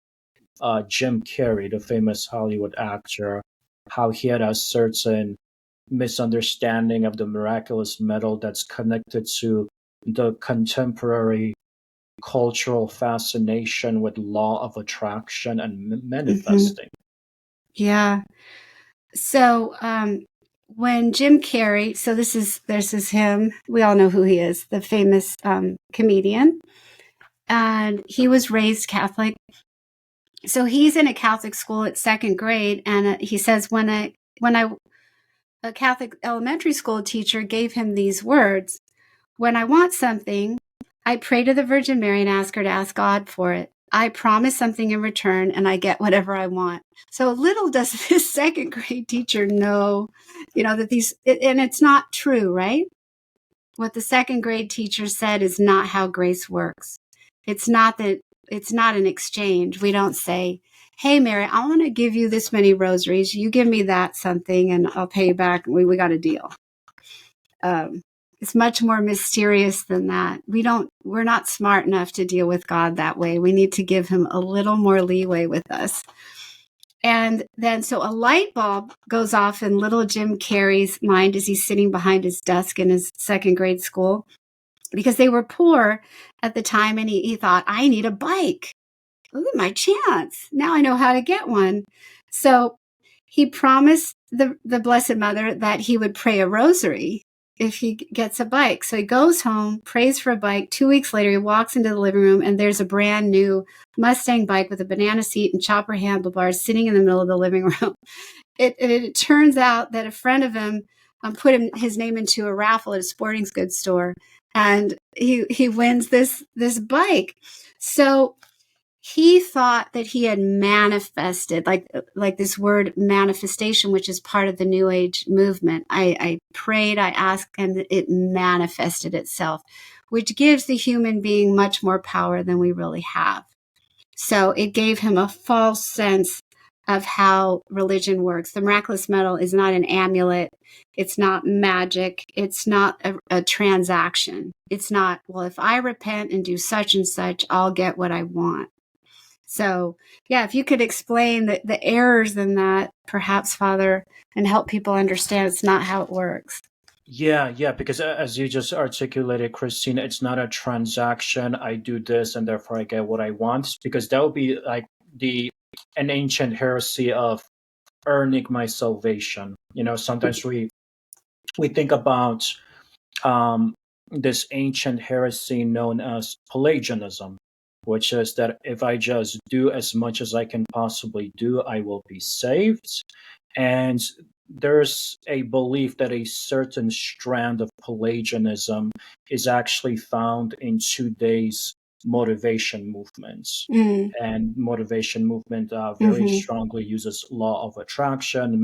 Jim Carrey, the famous Hollywood actor, how he had a certain misunderstanding of the miraculous medal that's connected to the contemporary cultural fascination with law of attraction and manifesting. Yeah. So when Jim Carrey, so this is him. We all know who he is, the famous comedian, and he was raised Catholic. So he's in a Catholic school at second grade, and he says when a Catholic elementary school teacher gave him these words: "When I want something, I pray to the Virgin Mary and ask her to ask God for it. I promise something in return, and I get whatever I want." So little does this second grade teacher know, that and it's not true, right? What the second grade teacher said is not how grace works. It's not an exchange. We don't say, "Hey, Mary, I want to give you this many rosaries. You give me that something and I'll pay you back. We got a deal." It's much more mysterious than that. We're not smart enough to deal with God that way. We need to give him a little more leeway with us. And then, so a light bulb goes off in little Jim Carrey's mind as he's sitting behind his desk in his second grade school, because they were poor at the time. And he thought, I need a bike. Look at my chance. Now I know how to get one. So he promised the Blessed Mother that he would pray a rosary if he gets a bike. So he goes home, prays for a bike. 2 weeks later, he walks into the living room and there's a brand new Mustang bike with a banana seat and chopper handlebars sitting in the middle of the living room. It turns out that a friend of him put his name into a raffle at a sporting goods store, and he wins this bike. So he thought that he had manifested, like this word manifestation, which is part of the New Age movement. I prayed, I asked, and it manifested itself, which gives the human being much more power than we really have. So it gave him a false sense of how religion works. The miraculous medal is not an amulet. It's not magic. It's not a transaction. It's not, well, if I repent and do such and such, I'll get what I want. So, yeah, if you could explain the errors in that, perhaps, Father, and help people understand it's not how it works. Yeah, because as you just articulated, Christine, it's not a transaction. I do this and therefore I get what I want, because that would be like the an ancient heresy of earning my salvation. Sometimes we think about um, this ancient heresy known as Pelagianism, which is that if I just do as much as I can possibly do, I will be saved. And there's a belief that a certain strand of Pelagianism is actually found in today's motivation movements. Mm, And motivation movement very mm-hmm, strongly uses law of attraction,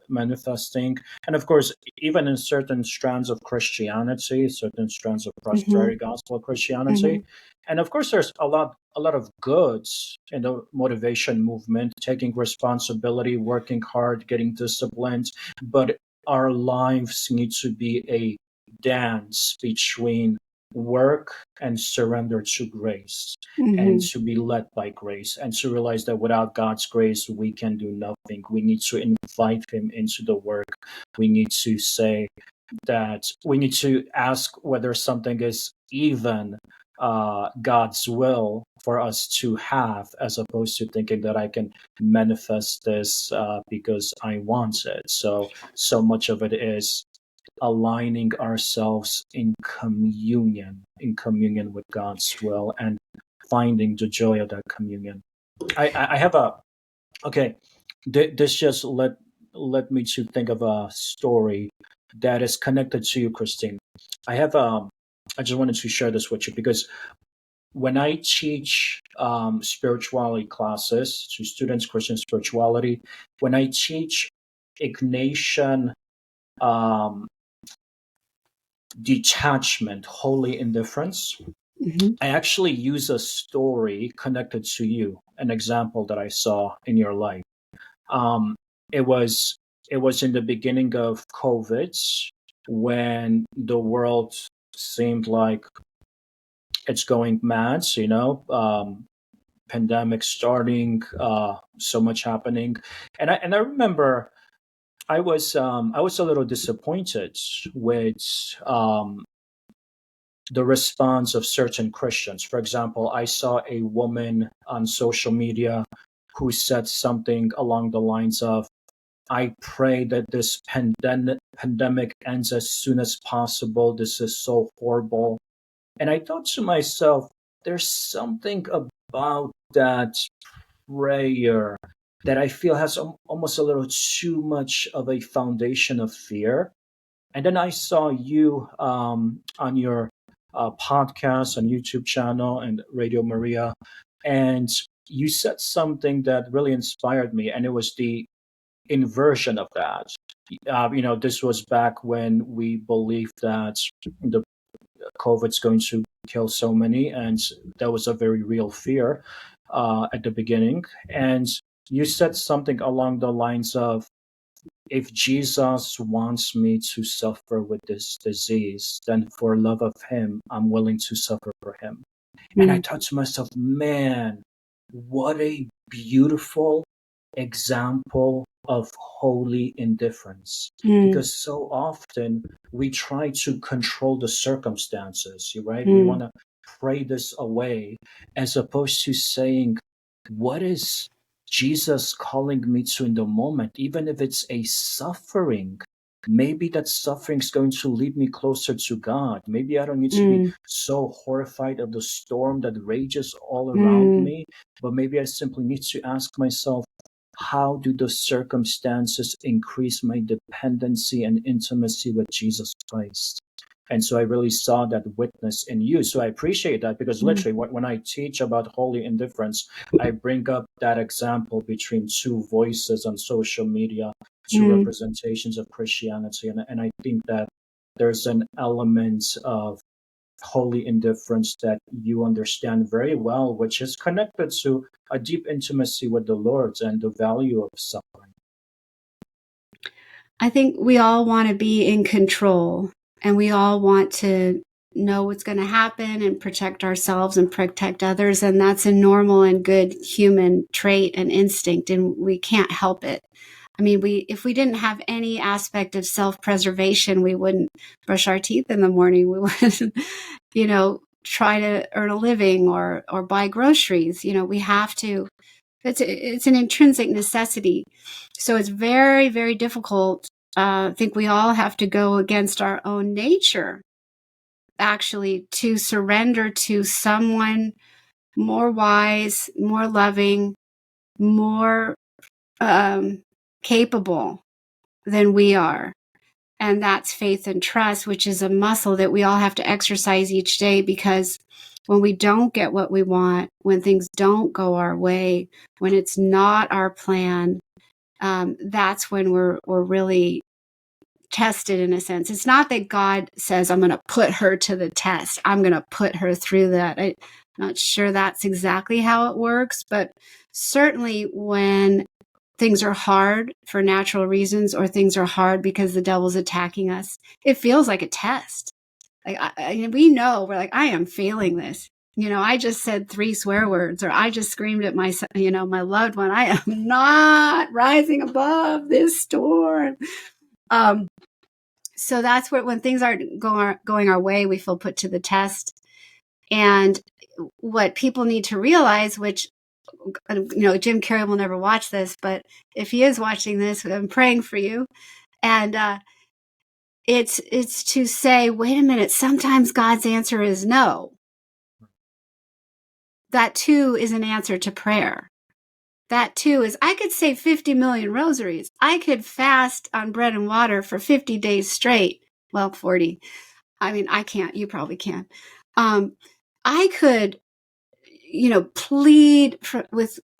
manifesting, and of course, even in certain strands of Christianity, certain strands of mm-hmm, prosperity gospel mm-hmm, Christianity, and of course, there's a lot of goods in the motivation movement, taking responsibility, working hard, getting disciplined, but our lives need to be a dance between work and surrender to grace, and mm-hmm, to be led by grace, and to realize that without God's grace we can do nothing. We need to invite him into the work. We need to say that we need to ask whether something is even God's will for us to have, as opposed to thinking that I can manifest this because I want it. So much of it is aligning ourselves in communion with God's will, and finding the joy of that communion. I have a okay. This just led me to think of a story that is connected to you, Christine. I have I just wanted to share this with you because when I teach spirituality classes to students, Christian spirituality, when I teach Ignatian um, detachment, holy indifference, mm-hmm, I actually use a story connected to you, an example that I saw in your life. Um, it was it was in the beginning of COVID, when the world seemed like it's going mad. Pandemic starting, so much happening, and I remember I was a little disappointed with the response of certain Christians. For example, I saw a woman on social media who said something along the lines of, I pray that this pandemic ends as soon as possible. This is so horrible. And I thought to myself, there's something about that prayer that I feel has almost a little too much of a foundation of fear. And then I saw you on your podcast and YouTube channel and Radio Maria, and you said something that really inspired me, and it was the inversion of that. This was back when we believed that the COVID's going to kill so many, and that was a very real fear at the beginning. And you said something along the lines of, if Jesus wants me to suffer with this disease, then for love of him, I'm willing to suffer for him. And I thought to myself, man, what a beautiful example of holy indifference. mm-hmm, Because so often we try to control the circumstances, right? We mm-hmm, want to pray this away, as opposed to saying, what is Jesus calling me to in the moment? Even if it's a suffering, maybe that suffering is going to lead me closer to God. Maybe I don't need to be mm-hmm, so horrified of the storm that rages all around mm-hmm. me, but maybe I simply need to ask myself, how do the circumstances increase my dependency and intimacy with Jesus Christ? And so I really saw that witness in you. So I appreciate that, because literally when I teach about holy indifference, I bring up that example between two voices on social media, two Mm-hmm. representations of Christianity. And I think that there's an element of holy indifference that you understand very well, which is connected to a deep intimacy with the Lord and the value of suffering. I think we all want to be in control, and we all want to know what's going to happen and protect ourselves and protect others. And that's a normal and good human trait and instinct, and we can't help it. I mean, if we didn't have any aspect of self-preservation, we wouldn't brush our teeth in the morning. We wouldn't, try to earn a living or buy groceries. We have to. It's an intrinsic necessity. So it's very, very difficult. I think we all have to go against our own nature, actually, to surrender to someone more wise, more loving, more capable than we are. And that's faith and trust, which is a muscle that we all have to exercise each day, because when we don't get what we want, when things don't go our way, when it's not our plan, that's when we're really tested, in a sense. It's not that God says, I'm going to put her to the test. I'm going to put her through that. I'm not sure that's exactly how it works, but certainly when things are hard for natural reasons, or things are hard because the devil's attacking us, it feels like a test. Like we know, we're like, I am failing this. I just said 3 swear words, or I just screamed at my loved one. I am not rising above this storm. So that's when things aren't going our way, we feel put to the test. And what people need to realize, which Jim Carrey will never watch this, but if he is watching this, I'm praying for you. And it's to say, wait a minute, sometimes God's answer is no. That too is an answer to prayer. That too is, I could say 50 million rosaries. I could fast on bread and water for 50 days straight. Well, 40. I mean, I can't. You probably can. I could, plead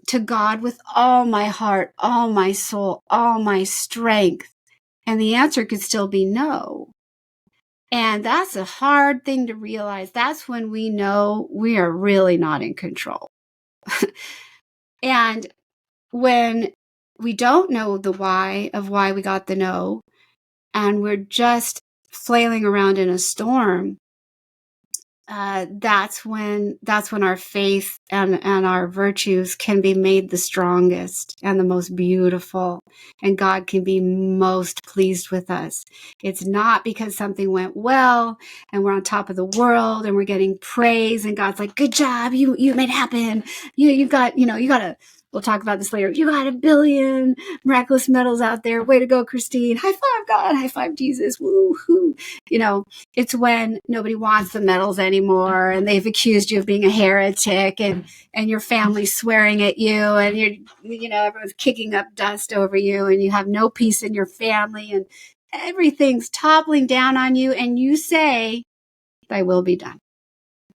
to God with all my heart, all my soul, all my strength, and the answer could still be no. And that's a hard thing to realize. That's when we know we are really not in control. And when we don't know the why of why we got the no, and we're just flailing around in a storm, that's when our faith and our virtues can be made the strongest and the most beautiful, and God can be most pleased with us. It's not because something went well and we're on top of the world and we're getting praise and God's like, good job, you made it happen. You got we'll talk about this later. You got 1 billion miraculous medals out there. Way to go, Christine. High five God. High five Jesus. Woo-hoo. It's when nobody wants the medals anymore, and they've accused you of being a heretic, and your family's swearing at you, and everyone's kicking up dust over you, and you have no peace in your family, and everything's toppling down on you, and you say, thy will be done.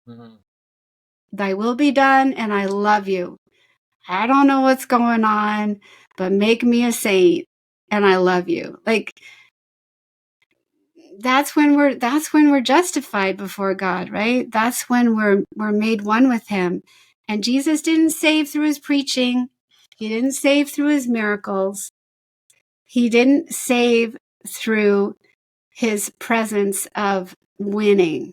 Mm-hmm. Thy will be done, and I love you. I don't know what's going on, but make me a saint, and I love you. Like, that's when we're justified before God, right? That's when we're made one with him. And Jesus didn't save through his preaching. He didn't save through his miracles. He didn't save through his presence of winning.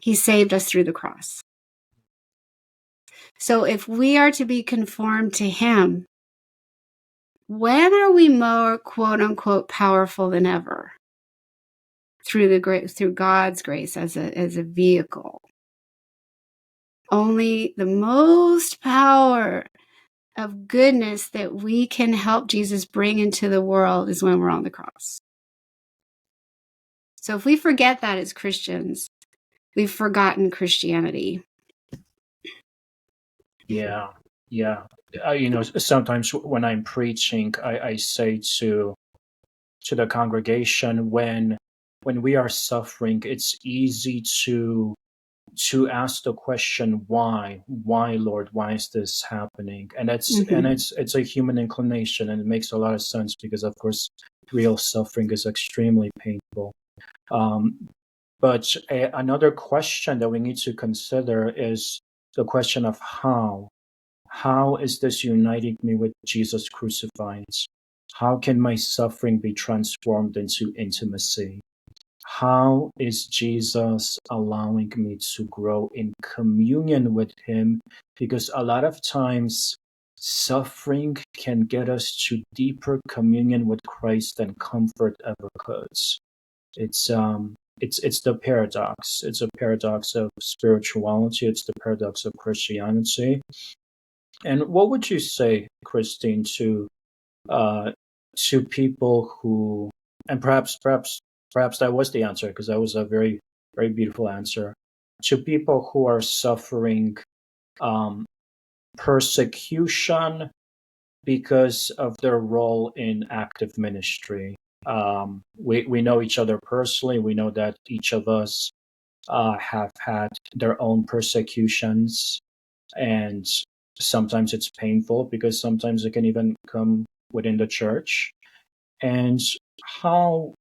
He saved us through the cross. So if we are to be conformed to him, when are we more quote unquote powerful than ever? Through God's grace as a vehicle. Only the most power of goodness that we can help Jesus bring into the world is when we're on the cross. So if we forget that as Christians, we've forgotten Christianity. Yeah. Sometimes when I'm preaching, I say to the congregation, when we are suffering, it's easy to ask the question, why, Lord, why is this happening? And it's a human inclination, and it makes a lot of sense, because of course real suffering is extremely painful. But another question that we need to consider is the question of how. How is this uniting me with Jesus crucified? How can my suffering be transformed into intimacy? How is Jesus allowing me to grow in communion with him? Because a lot of times suffering can get us to deeper communion with Christ than comfort ever could. It's the paradox. It's a paradox of spirituality. It's the paradox of Christianity. And what would you say, Christine, to people who, and perhaps that was the answer, because that was a very, very beautiful answer, to people who are suffering persecution because of their role in active ministry. We know each other personally. We know that each of us have had their own persecutions, and sometimes it's painful because sometimes it can even come within the church. And how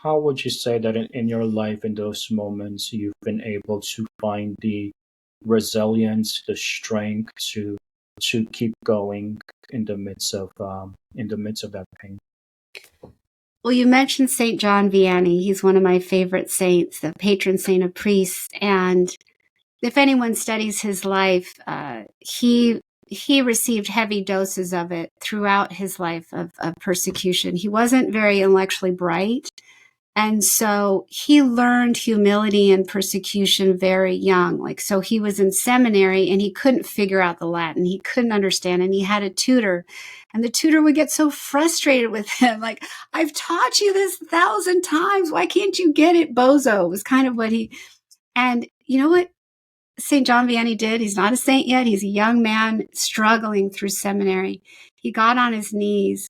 would you say that in your life, in those moments, you've been able to find the resilience, the strength to keep going in the midst of that pain? Well, you mentioned St. John Vianney. He's one of my favorite saints, the patron saint of priests. And if anyone studies his life, he received heavy doses of it throughout his life of persecution. He wasn't very intellectually bright. And so he learned humility and persecution very young. Like, so he was in seminary and he couldn't figure out the Latin. He couldn't understand. And he had a tutor, and the tutor would get so frustrated with him. Like, I've taught you this 1,000 times. Why can't you get it, bozo? Was kind of what and you know what St. John Vianney did? He's not a saint yet. He's a young man struggling through seminary. He got on his knees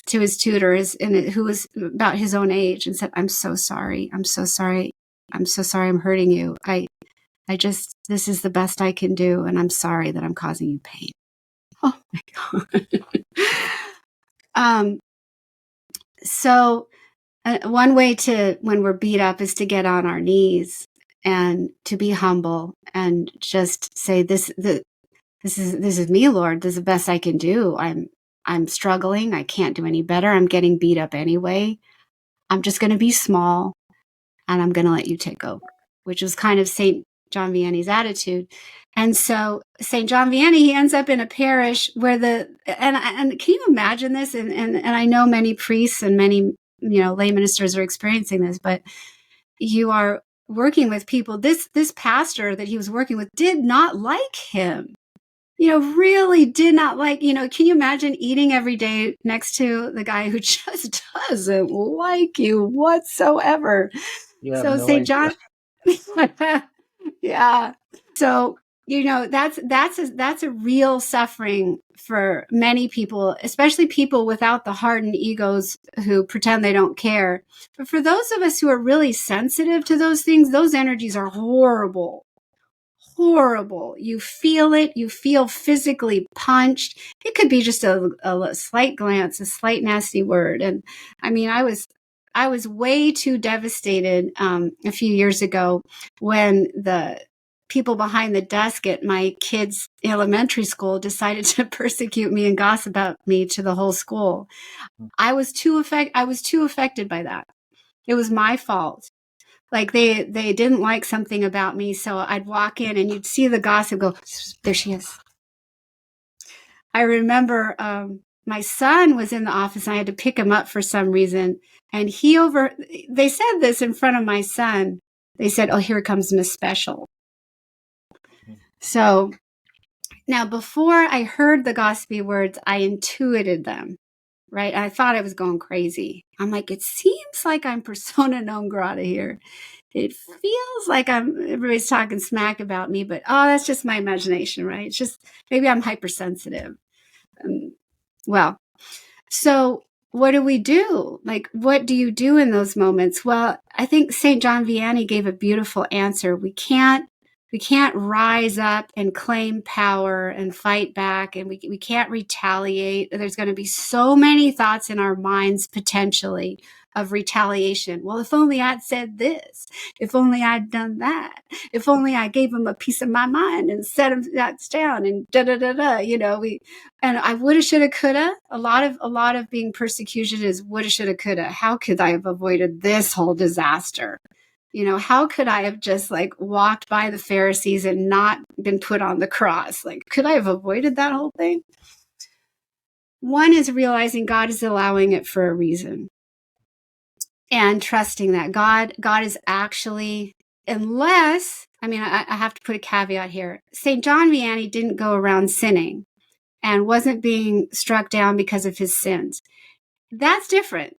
to his tutor, who was about his own age, and said, I'm so sorry. I'm so sorry. I'm so sorry I'm hurting you. This is the best I can do, and I'm sorry that I'm causing you pain. Oh my God. So one way when we're beat up is to get on our knees and to be humble and just say, this is me, Lord. This is the best I can do. I'm struggling. I can't do any better. I'm getting beat up anyway. I'm just going to be small, and I'm going to let you take over, which was kind of St. John Vianney's attitude. And so St. John Vianney, he ends up in a parish where and can you imagine this? And I know many priests and many, lay ministers are experiencing this, but you are working with people. This pastor that he was working with did not like him. Really did not like, can you imagine eating every day next to the guy who just doesn't like you whatsoever? Yeah, So no St. idea. John, yeah. So, that's a real suffering for many people, especially people without the hardened egos who pretend they don't care. But for those of us who are really sensitive to those things, those energies are horrible. You feel it. You feel physically punched. It could be just a slight glance, a slight nasty word. And I mean, I was way too devastated a few years ago when the people behind the desk at my kids' elementary school decided to persecute me and gossip about me to the whole school. I was too affected by that. It was my fault. Like they didn't like something about me. So I'd walk in and you'd see the gossip go, there she is. I remember my son was in the office and I had to pick him up for some reason. And they said this in front of my son. They said, oh, here comes Miss Special. So now before I heard the gossipy words, I intuited them. Right. I thought I was going crazy. I'm like, it seems like I'm persona non grata here. It feels like everybody's talking smack about me, but that's just my imagination, right? It's just, maybe I'm hypersensitive. So what do we do? Like, what do you do in those moments? Well, I think St. John Vianney gave a beautiful answer. We can't rise up and claim power and fight back, and we can't retaliate. There's going to be so many thoughts in our minds potentially of retaliation. Well, if only I'd said this, if only I'd done that, if only I gave him a piece of my mind and set him down and and I woulda, shoulda, coulda. A lot of being persecution is woulda, shoulda, coulda. How could I have avoided this whole disaster? How could I have just walked by the Pharisees and not been put on the cross? Could I have avoided that whole thing? One is realizing God is allowing it for a reason, and trusting that God is actually, unless, I mean, I have to put a caveat here. St. John Vianney didn't go around sinning and wasn't being struck down because of his sins. That's different.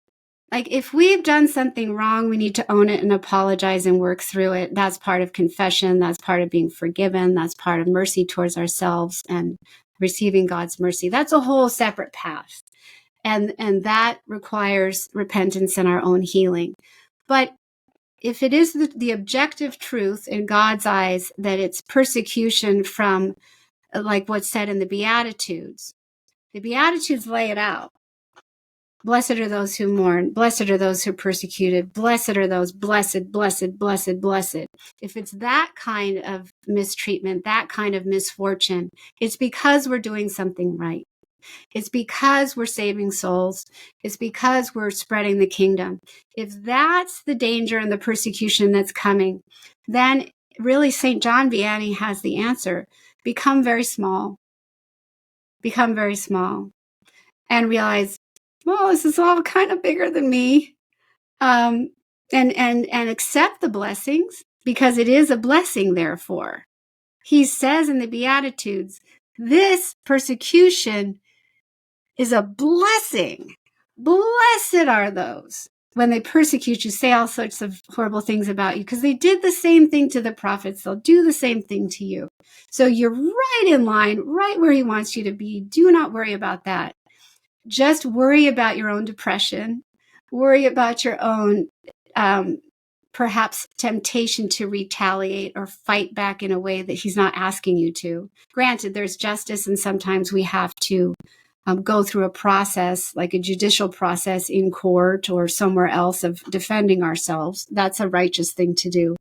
Like, if we've done something wrong, we need to own it and apologize and work through it. That's part of confession. That's part of being forgiven. That's part of mercy towards ourselves and receiving God's mercy. That's a whole separate path. And that requires repentance and our own healing. But if it is the objective truth in God's eyes that it's persecution from, like what's said in the Beatitudes lay it out. Blessed are those who mourn. Blessed are those who are persecuted. Blessed are those, blessed, blessed, blessed, blessed. If it's that kind of mistreatment, that kind of misfortune, it's because we're doing something right. It's because we're saving souls. It's because we're spreading the kingdom. If that's the danger and the persecution that's coming, then really St. John Vianney has the answer. Become very small. Become very small. And realize, well, this is all kind of bigger than me. And accept the blessings, because it is a blessing, therefore. He says in the Beatitudes, this persecution is a blessing. Blessed are those when they persecute you, say all sorts of horrible things about you, because they did the same thing to the prophets. They'll do the same thing to you. So you're right in line, right where he wants you to be. Do not worry about that. Just worry about your own depression. Worry about your own perhaps temptation to retaliate or fight back in a way that he's not asking you to. Granted, there's justice, and sometimes we have to go through a process, like a judicial process in court or somewhere else, of defending ourselves. That's a righteous thing to do.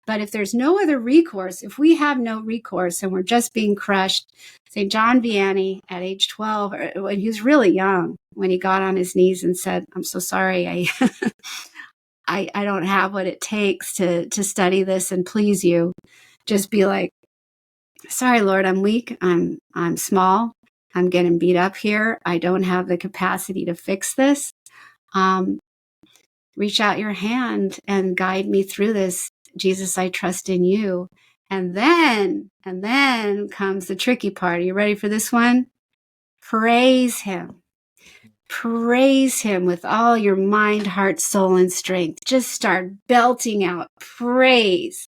But if there's no other recourse, if we have no recourse and we're just being crushed, St. John Vianney at age 12, when he was really young, when he got on his knees and said, I'm so sorry, I don't have what it takes to study this and please you. Just be like, sorry, Lord, I'm weak. I'm small. I'm getting beat up here. I don't have the capacity to fix this. Reach out your hand and guide me through this. Jesus, I trust in you. And then comes the tricky part. Are you ready for this one? Praise him. Praise him with all your mind, heart, soul, and strength. Just start belting out praise.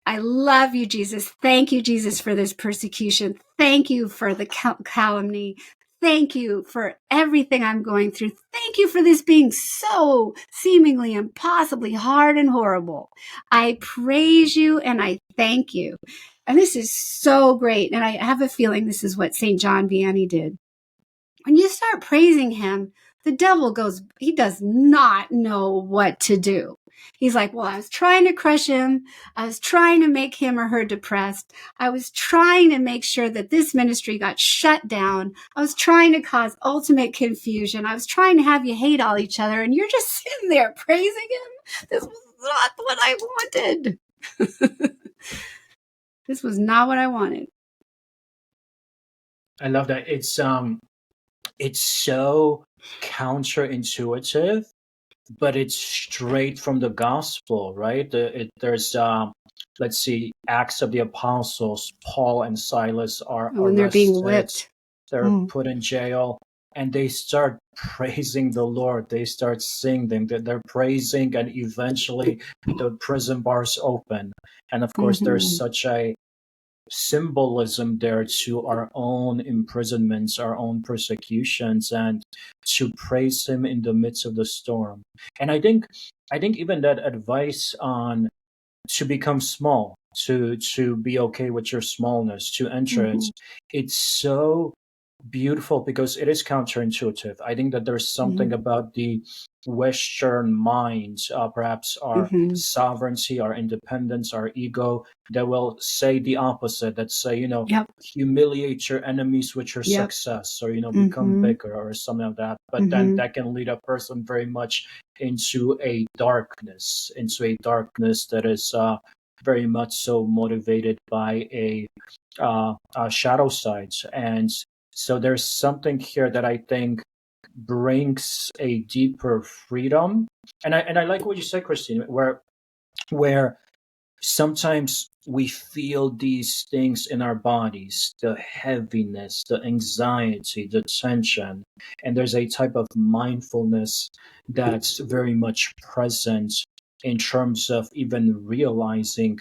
I love you, Jesus. Thank you, Jesus, for this persecution. Thank you for the calumny. Thank you for everything I'm going through. Thank you for this being so seemingly impossibly hard and horrible. I praise you and I thank you. And this is so great. And I have a feeling this is what St. John Vianney did. When you start praising him, the devil he does not know what to do. He's like, well, I was trying to crush him. I was trying to make him or her depressed. I was trying to make sure that this ministry got shut down. I was trying to cause ultimate confusion. I was trying to have you hate all each other. And you're just sitting there praising him. This was not what I wanted. This was not what I wanted. I love that. It's so counterintuitive, but it's straight from the gospel, right? There's let's see, Acts of the Apostles. Paul and Silas are When they're being arrested. whipped. They're put in jail, and they start praising the Lord. They start singing. They're praising, and eventually the prison bars open. And of course, there's such a symbolism there to our own imprisonments, our own persecutions, and to praise him in the midst of the storm. And I think even that advice on to become small, to be okay with your smallness, to enter it, it's so beautiful because it is counterintuitive. I think that there's something about the Western mind, perhaps our sovereignty, our independence, our ego, that will say the opposite, that say, humiliate your enemies with your success, or, become bigger or something like that. But then that can lead a person very much into a darkness that is very much so motivated by a shadow side. And So there's something here that I think brings a deeper freedom. And I like what you said, Christine, where sometimes we feel these things in our bodies, the heaviness, the anxiety, the tension, and there's a type of mindfulness that's very much present in terms of even realizing,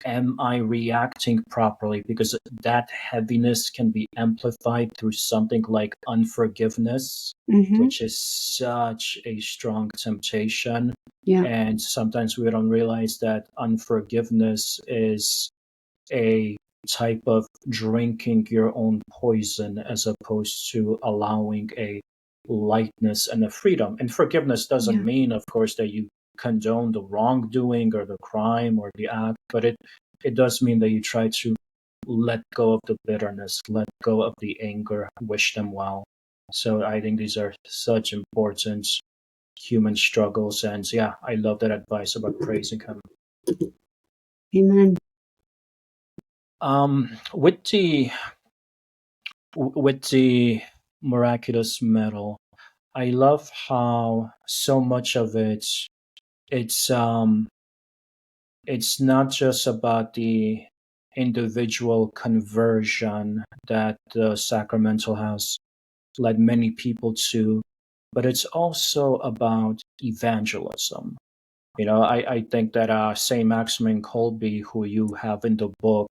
am I reacting properly? Because that heaviness can be amplified through something like unforgiveness, Mm-hmm. which is such a strong temptation. Yeah. And sometimes we don't realize that unforgiveness is a type of drinking your own poison as opposed to allowing a lightness and a freedom. And forgiveness doesn't Yeah. mean, of course, that you condone the wrongdoing or the crime or the act, but it does mean that you try to let go of the bitterness, let go of the anger, wish them well. So I think these are such important human struggles. And yeah, I love that advice about praising him. Amen. With the miraculous medal, I love how so much of it's it's not just about the individual conversion that the sacramental has led many people to, but it's also about evangelism. I think that Saint Maximilian Kolbe, who you have in the book,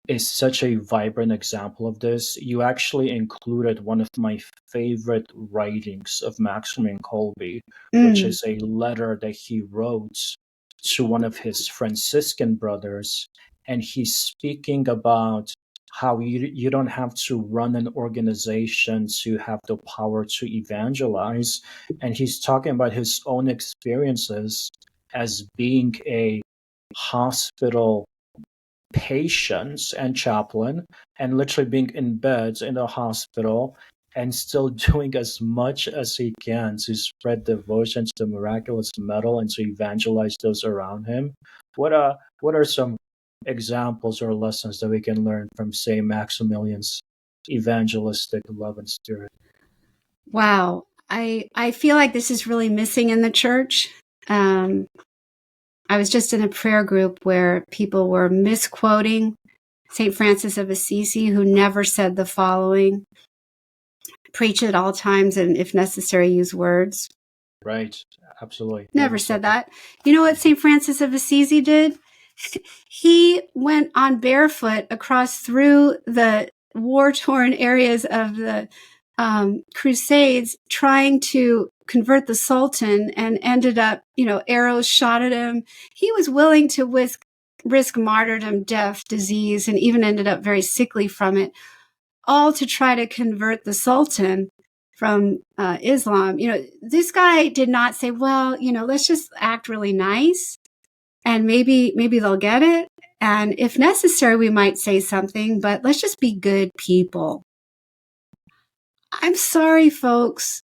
is such a vibrant example of this. You actually included one of my favorite writings of Maximilian Kolbe, which Mm. is a letter that he wrote to one of his Franciscan brothers. And he's speaking about how you don't have to run an organization to have the power to evangelize. And he's talking about his own experiences as being a hospital patients and chaplain, and literally being in beds in the hospital and still doing as much as he can to spread devotion to the miraculous medal and to evangelize those around him. What are some examples or lessons that we can learn from Saint Maximilian's evangelistic love and spirit? Wow. I feel like this is really missing in the church. Um, I was just in a prayer group where people were misquoting St. Francis of Assisi, who never said the following: preach at all times and, if necessary, use words. Right, absolutely. Never Never said said that. that. You know what St. Francis of Assisi did? He went on barefoot across through the war-torn areas of the Crusades trying to convert the Sultan, and ended up, arrows shot at him. He was willing to risk martyrdom, death, disease, and even ended up very sickly from it, all to try to convert the Sultan from Islam. This guy did not say, well, let's just act really nice and maybe they'll get it. And if necessary, we might say something, but let's just be good people. I'm sorry, folks.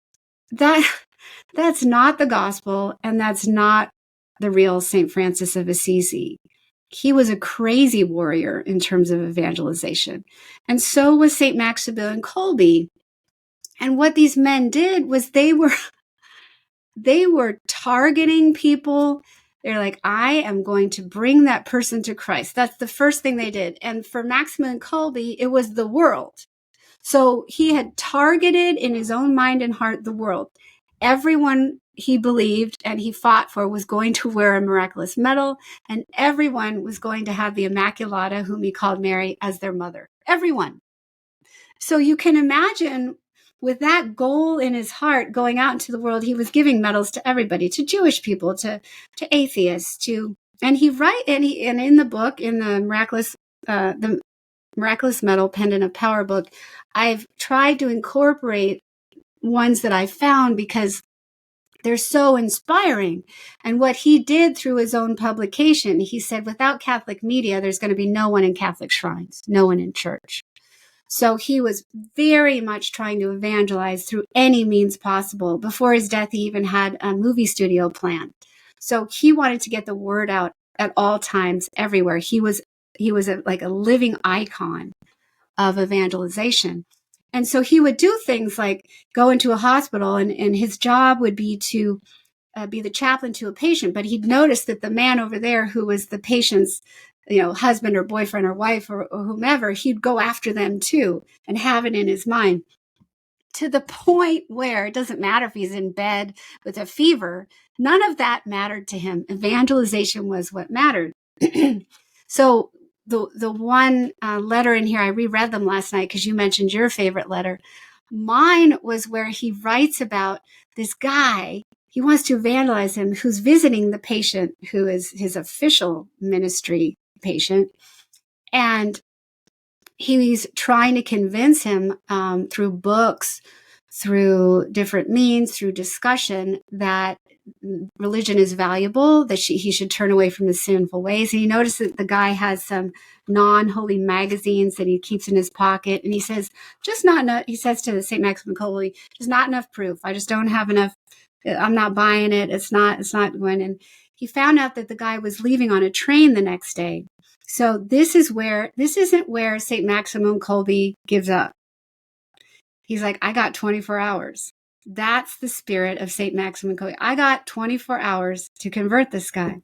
That's not the gospel, and that's not the real St. Francis of Assisi. He was a crazy warrior in terms of evangelization. And so was St. Maximilian Kolbe. And what these men did was they were targeting people. They're like, I am going to bring that person to Christ. That's the first thing they did. And for Maximilian Kolbe, it was the world. So he had targeted in his own mind and heart the world. Everyone he believed and he fought for was going to wear a miraculous medal, and everyone was going to have the Immaculata, whom he called Mary, as their mother. Everyone. So you can imagine, with that goal in his heart, going out into the world, he was giving medals to everybody, to Jewish people, to atheists, and in the book, in the Miraculous Medal Pendant of Power book, I've tried to incorporate ones that I found because they're so inspiring. And what he did through his own publication, he said, without Catholic media, there's going to be no one in Catholic shrines, no one in church. So he was very much trying to evangelize through any means possible. Before his death, he even had a movie studio planned. So he wanted to get the word out at all times, everywhere. He was like a living icon of evangelization. And so he would do things like go into a hospital, and his job would be to be the chaplain to a patient. But he'd noticed that the man over there, who was the patient's, husband or boyfriend or wife or whomever, he'd go after them too and have it in his mind, to the point where it doesn't matter if he's in bed with a fever. None of that mattered to him. Evangelization was what mattered. So the one letter in here, I reread them last night because you mentioned your favorite letter. Mine was where he writes about this guy. He wants to evangelize him, who's visiting the patient, who is his official ministry patient. And he's trying to convince him through books, through different means, through discussion, that religion is valuable, that he should turn away from his sinful ways. And he noticed that the guy has some non-holy magazines that he keeps in his pocket. And he says, just not enough, he says to St. Maximilian Kolbe, just not enough proof. I just don't have enough. I'm not buying it. It's not going. And he found out that the guy was leaving on a train the next day. So this isn't where St. Maximilian Kolbe gives up. He's like, I got 24 hours. That's the spirit of St. Maximilian Kolbe. I got 24 hours to convert this guy.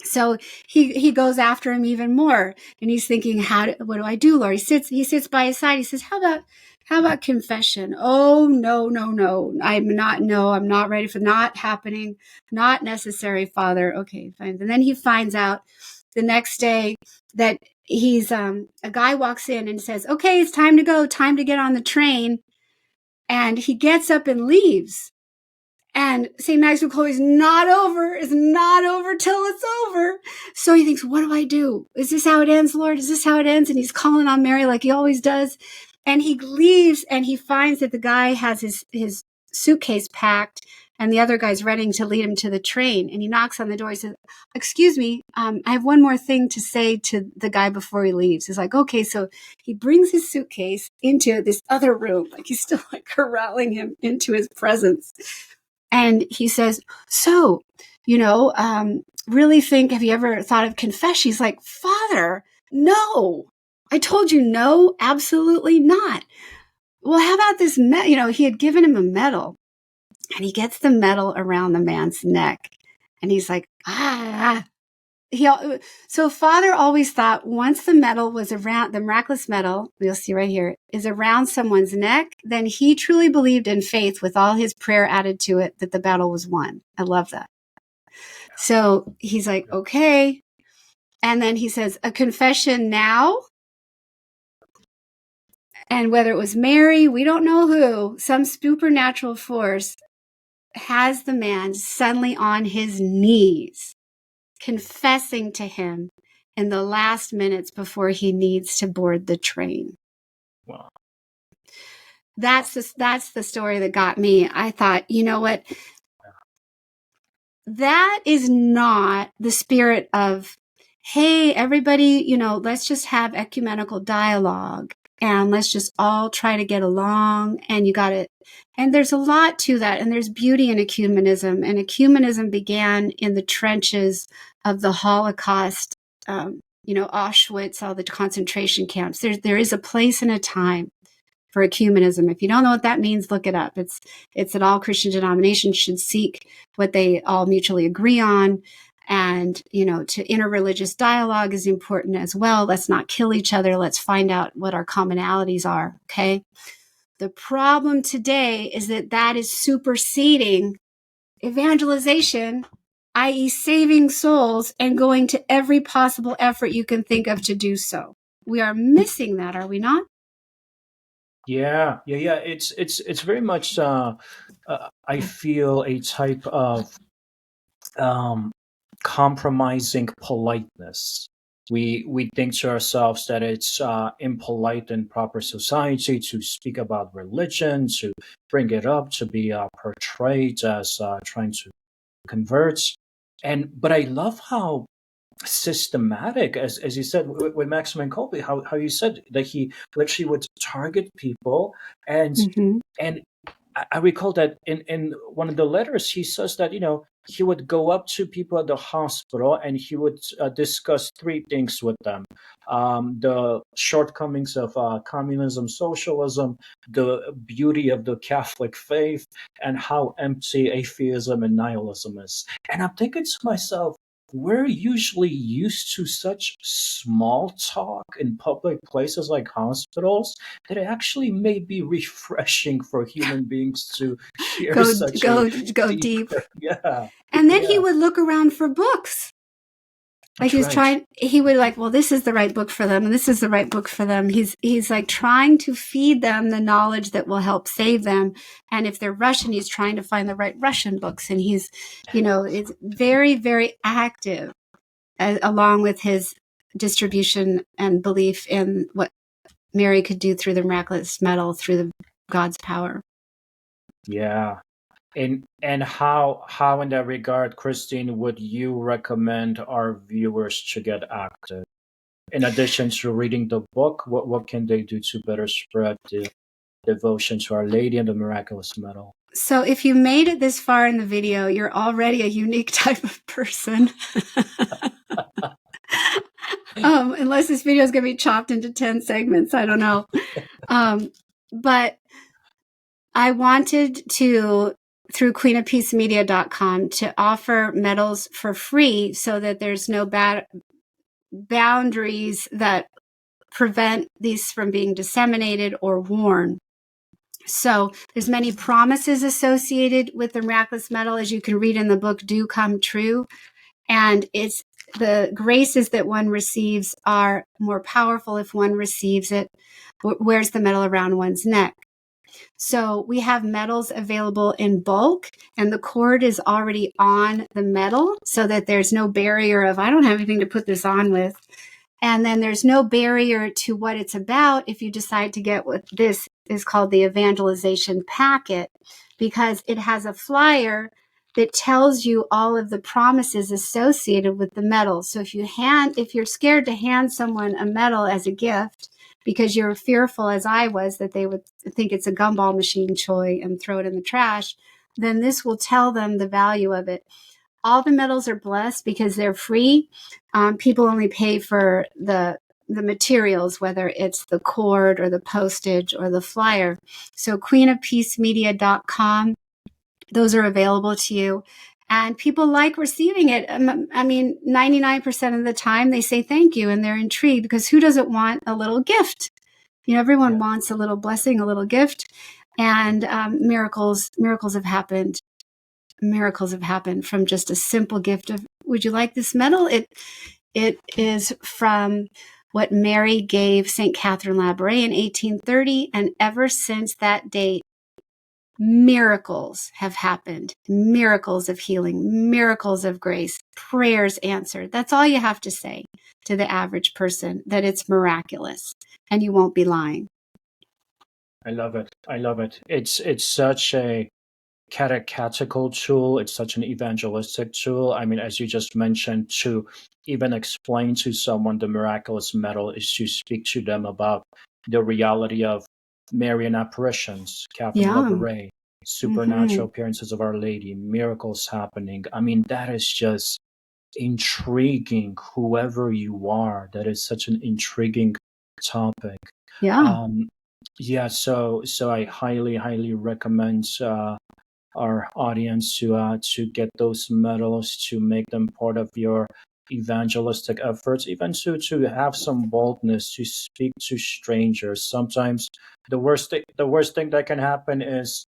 So he goes after him even more, and he's thinking, what do I do, Lord? He sits by his side. He says, how about confession? Oh, no. I'm not ready for, not happening, not necessary, Father. Okay, fine. And then he finds out the next day that he's a guy walks in and says, okay, it's time to go, time to get on the train. And he gets up and leaves. And St. Maximilian Kolbe is not over till it's over. So he thinks, what do I do? Is this how it ends, Lord? Is this how it ends? And he's calling on Mary like he always does. And he leaves, and he finds that the guy has his suitcase packed, and the other guy's ready to lead him to the train. And he knocks on the door. He says, excuse me, I have one more thing to say to the guy before he leaves. He's like, okay. So he brings his suitcase into this other room. Like he's still like corralling him into his presence. And he says, so, really think, have you ever thought of confession? He's like, Father, no. I told you no, absolutely not. Well, how about this? He had given him a medal, and he gets the medal around the man's neck, and he's like, So Father always thought once the medal was around, the miraculous medal, you'll see right here, is around someone's neck, then he truly believed in faith with all his prayer added to it that the battle was won. I love that. So he's like, okay. And then he says, a confession now. And whether it was Mary, we don't know who, some supernatural force has the man suddenly on his knees, confessing to him in the last minutes before he needs to board the train. Wow. That's the story that got me. I thought, you know what? That is not the spirit of, hey, everybody, let's just have ecumenical dialogue and let's just all try to get along, and you got it. And there's a lot to that, and there's beauty in ecumenism. And ecumenism began in the trenches of the Holocaust, Auschwitz, all the concentration camps. There is a place and a time for ecumenism. If you don't know what that means, look it up. It's that all Christian denominations should seek what they all mutually agree on. And, to interreligious dialogue is important as well. Let's not kill each other. Let's find out what our commonalities are. Okay. The problem today is that is superseding evangelization, i.e. saving souls and going to every possible effort you can think of to do so. We are missing that, are we not? Yeah. It's very much, I feel, a type of compromising politeness. We think to ourselves that it's impolite in proper society to speak about religion, to bring it up, to be portrayed as trying to convert. But I love how systematic, as you said with Maximilian Kolbe, how you said that he literally would target people and I recall that in one of the letters he says that he would go up to people at the hospital and he would discuss three things with them: the shortcomings of communism, socialism, the beauty of the Catholic faith, and how empty atheism and nihilism is. And I'm thinking to myself, we're usually used to such small talk in public places like hospitals that it actually may be refreshing for human beings to hear such a Go deep. yeah, And then he yeah, would look around for books. Like that's right. he would like, well, this is the right book for them, and this is the right book for them. He's like trying to feed them the knowledge that will help save them. And if they're Russian, he's trying to find the right Russian books. And he's, it's very, very active, along with his distribution and belief in what Mary could do through the miraculous medal, through God's power. Yeah. And how in that regard, Christine, would you recommend our viewers to get active? In addition to reading the book, what can they do to better spread the devotion to Our Lady and the Miraculous Medal? So if you made it this far in the video, you're already a unique type of person. Unless this video is going to be chopped into 10 segments. I don't know. But I wanted to, through queenofpeacemedia.com, to offer medals for free so that there's no boundaries that prevent these from being disseminated or worn. So there's many promises associated with the miraculous medal, as you can read in the book, do come true. And it's the graces that one receives are more powerful if one receives it, wears the medal around one's neck. So we have medals available in bulk, and the cord is already on the medal so that there's no barrier of, I don't have anything to put this on with. And then there's no barrier to what it's about if you decide to get what this is called the evangelization packet, because it has a flyer that tells you all of the promises associated with the medal. So if you're scared to hand someone a medal as a gift because you're fearful, as I was, that they would think it's a gumball machine toy and throw it in the trash, then this will tell them the value of it. All the medals are blessed because they're free. People only pay for the materials, whether it's the cord or the postage or the flyer. So queenofpeacemedia.com, those are available to you. And people like receiving it. I mean, 99% of the time they say thank you and they're intrigued, because who doesn't want a little gift? Everyone wants a little blessing, a little gift. And miracles have happened. Miracles have happened from just a simple gift of, would you like this medal? It is from what Mary gave St. Catherine Labouré in 1830. And ever since that date, miracles have happened. Miracles of healing, miracles of grace, prayers answered. That's all you have to say to the average person, that it's miraculous, and you won't be lying. I love it. I love it. It's such a catechetical tool. It's such an evangelistic tool. I mean, as you just mentioned, to even explain to someone the miraculous medal is to speak to them about the reality of Marian apparitions, Catherine Labouré, supernatural appearances of Our Lady, miracles happening. I mean, that is just intriguing. Whoever you are, that is such an intriguing topic. So I highly recommend our audience to get those medals, to make them part of your evangelistic efforts, even to have some boldness to speak to strangers. Sometimes the worst thing that can happen is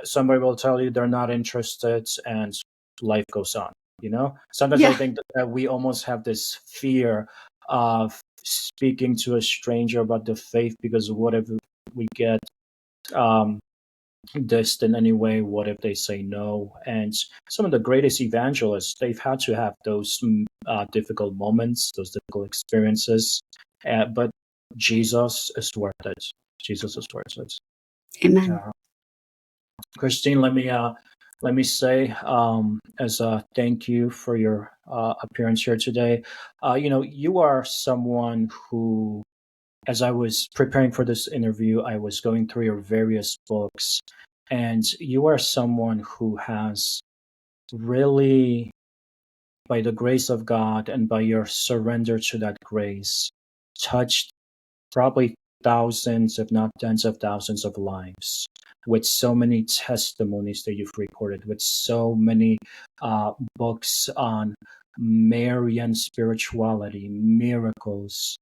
somebody will tell you they're not interested, and life goes on. Sometimes I think that we almost have this fear of speaking to a stranger about the faith, because what if we get dissed in any way? What if they say no? And some of the greatest evangelists, they've had to have those difficult moments, those difficult experiences, but Jesus is worth it. Jesus is worth it. Amen. Christine, let me say, as a thank you for your appearance here today, you are someone who as I was preparing for this interview, I was going through your various books, and you are someone who has really, by the grace of God and by your surrender to that grace, touched probably thousands, if not tens of thousands of lives, with so many testimonies that you've recorded, with so many books on Marian spirituality, miracles,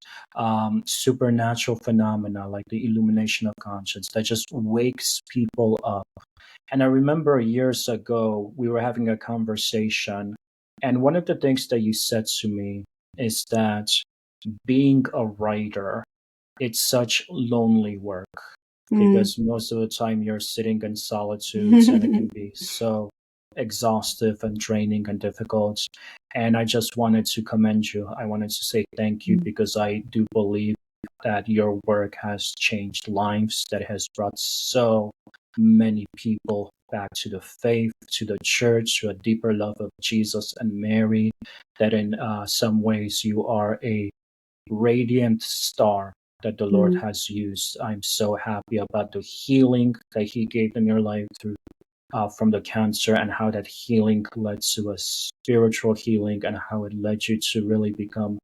supernatural phenomena like the illumination of conscience that just wakes people up. And I remember years ago, we were having a conversation, and one of the things that you said to me is that being a writer, it's such lonely work because most of the time you're sitting in solitude and it can be so exhaustive and draining and difficult. And I just wanted to commend you. I wanted to say thank you because I do believe that your work has changed lives, that has brought so many people back to the faith, to the church, to a deeper love of Jesus and Mary, that in some ways you are a radiant star that the Lord has used. I'm so happy about the healing that He gave in your life through from the cancer, and how that healing led to a spiritual healing, and how it led you to really become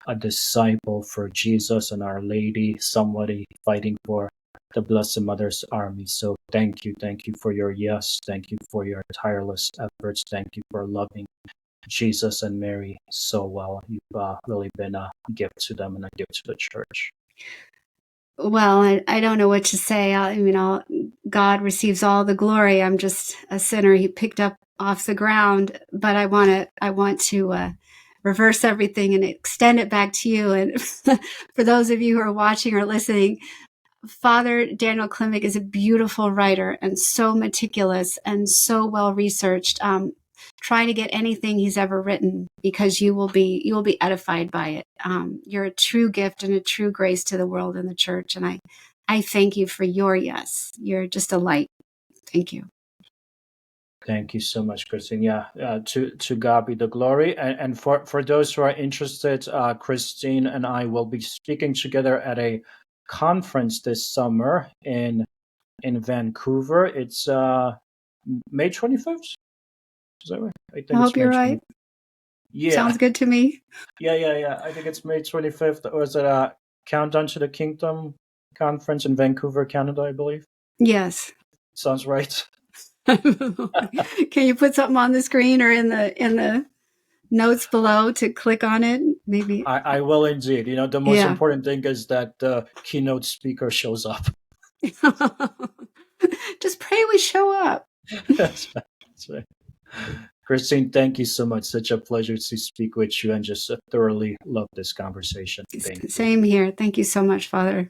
a disciple for Jesus and Our Lady, somebody fighting for the Blessed Mother's army. So thank you for your yes. Thank you for your tireless efforts. Thank you for loving Jesus and Mary so well. You've really been a gift to them and a gift to the church. Well, I don't know what to say. God receives all the glory. I'm just a sinner He picked up off the ground, but I want to reverse everything and extend it back to you. And for those of you who are watching or listening, Father Daniel Klimek is a beautiful writer and so meticulous and so well researched. Try to get anything he's ever written, because you will be edified by it. You're a true gift and a true grace to the world and the church. And I thank you for your yes. You're just a light. Thank you. Thank you so much, Christine. Yeah, to God be the glory. And for those who are interested, Christine and I will be speaking together at a conference this summer in Vancouver. It's May 25th. Is that right? I think I hope you're right. Yeah. Sounds good to me. Yeah. I think it's May 25th. Or is it a Countdown to the Kingdom conference in Vancouver, Canada, I believe? Yes. Sounds right. Can you put something on the screen or in the notes below to click on it? Maybe. I will indeed. The most important thing is that the keynote speaker shows up. Just pray we show up. That's right. Christine, thank you so much. Such a pleasure to speak with you, and just thoroughly love this conversation. Same here. Thank you so much, Father.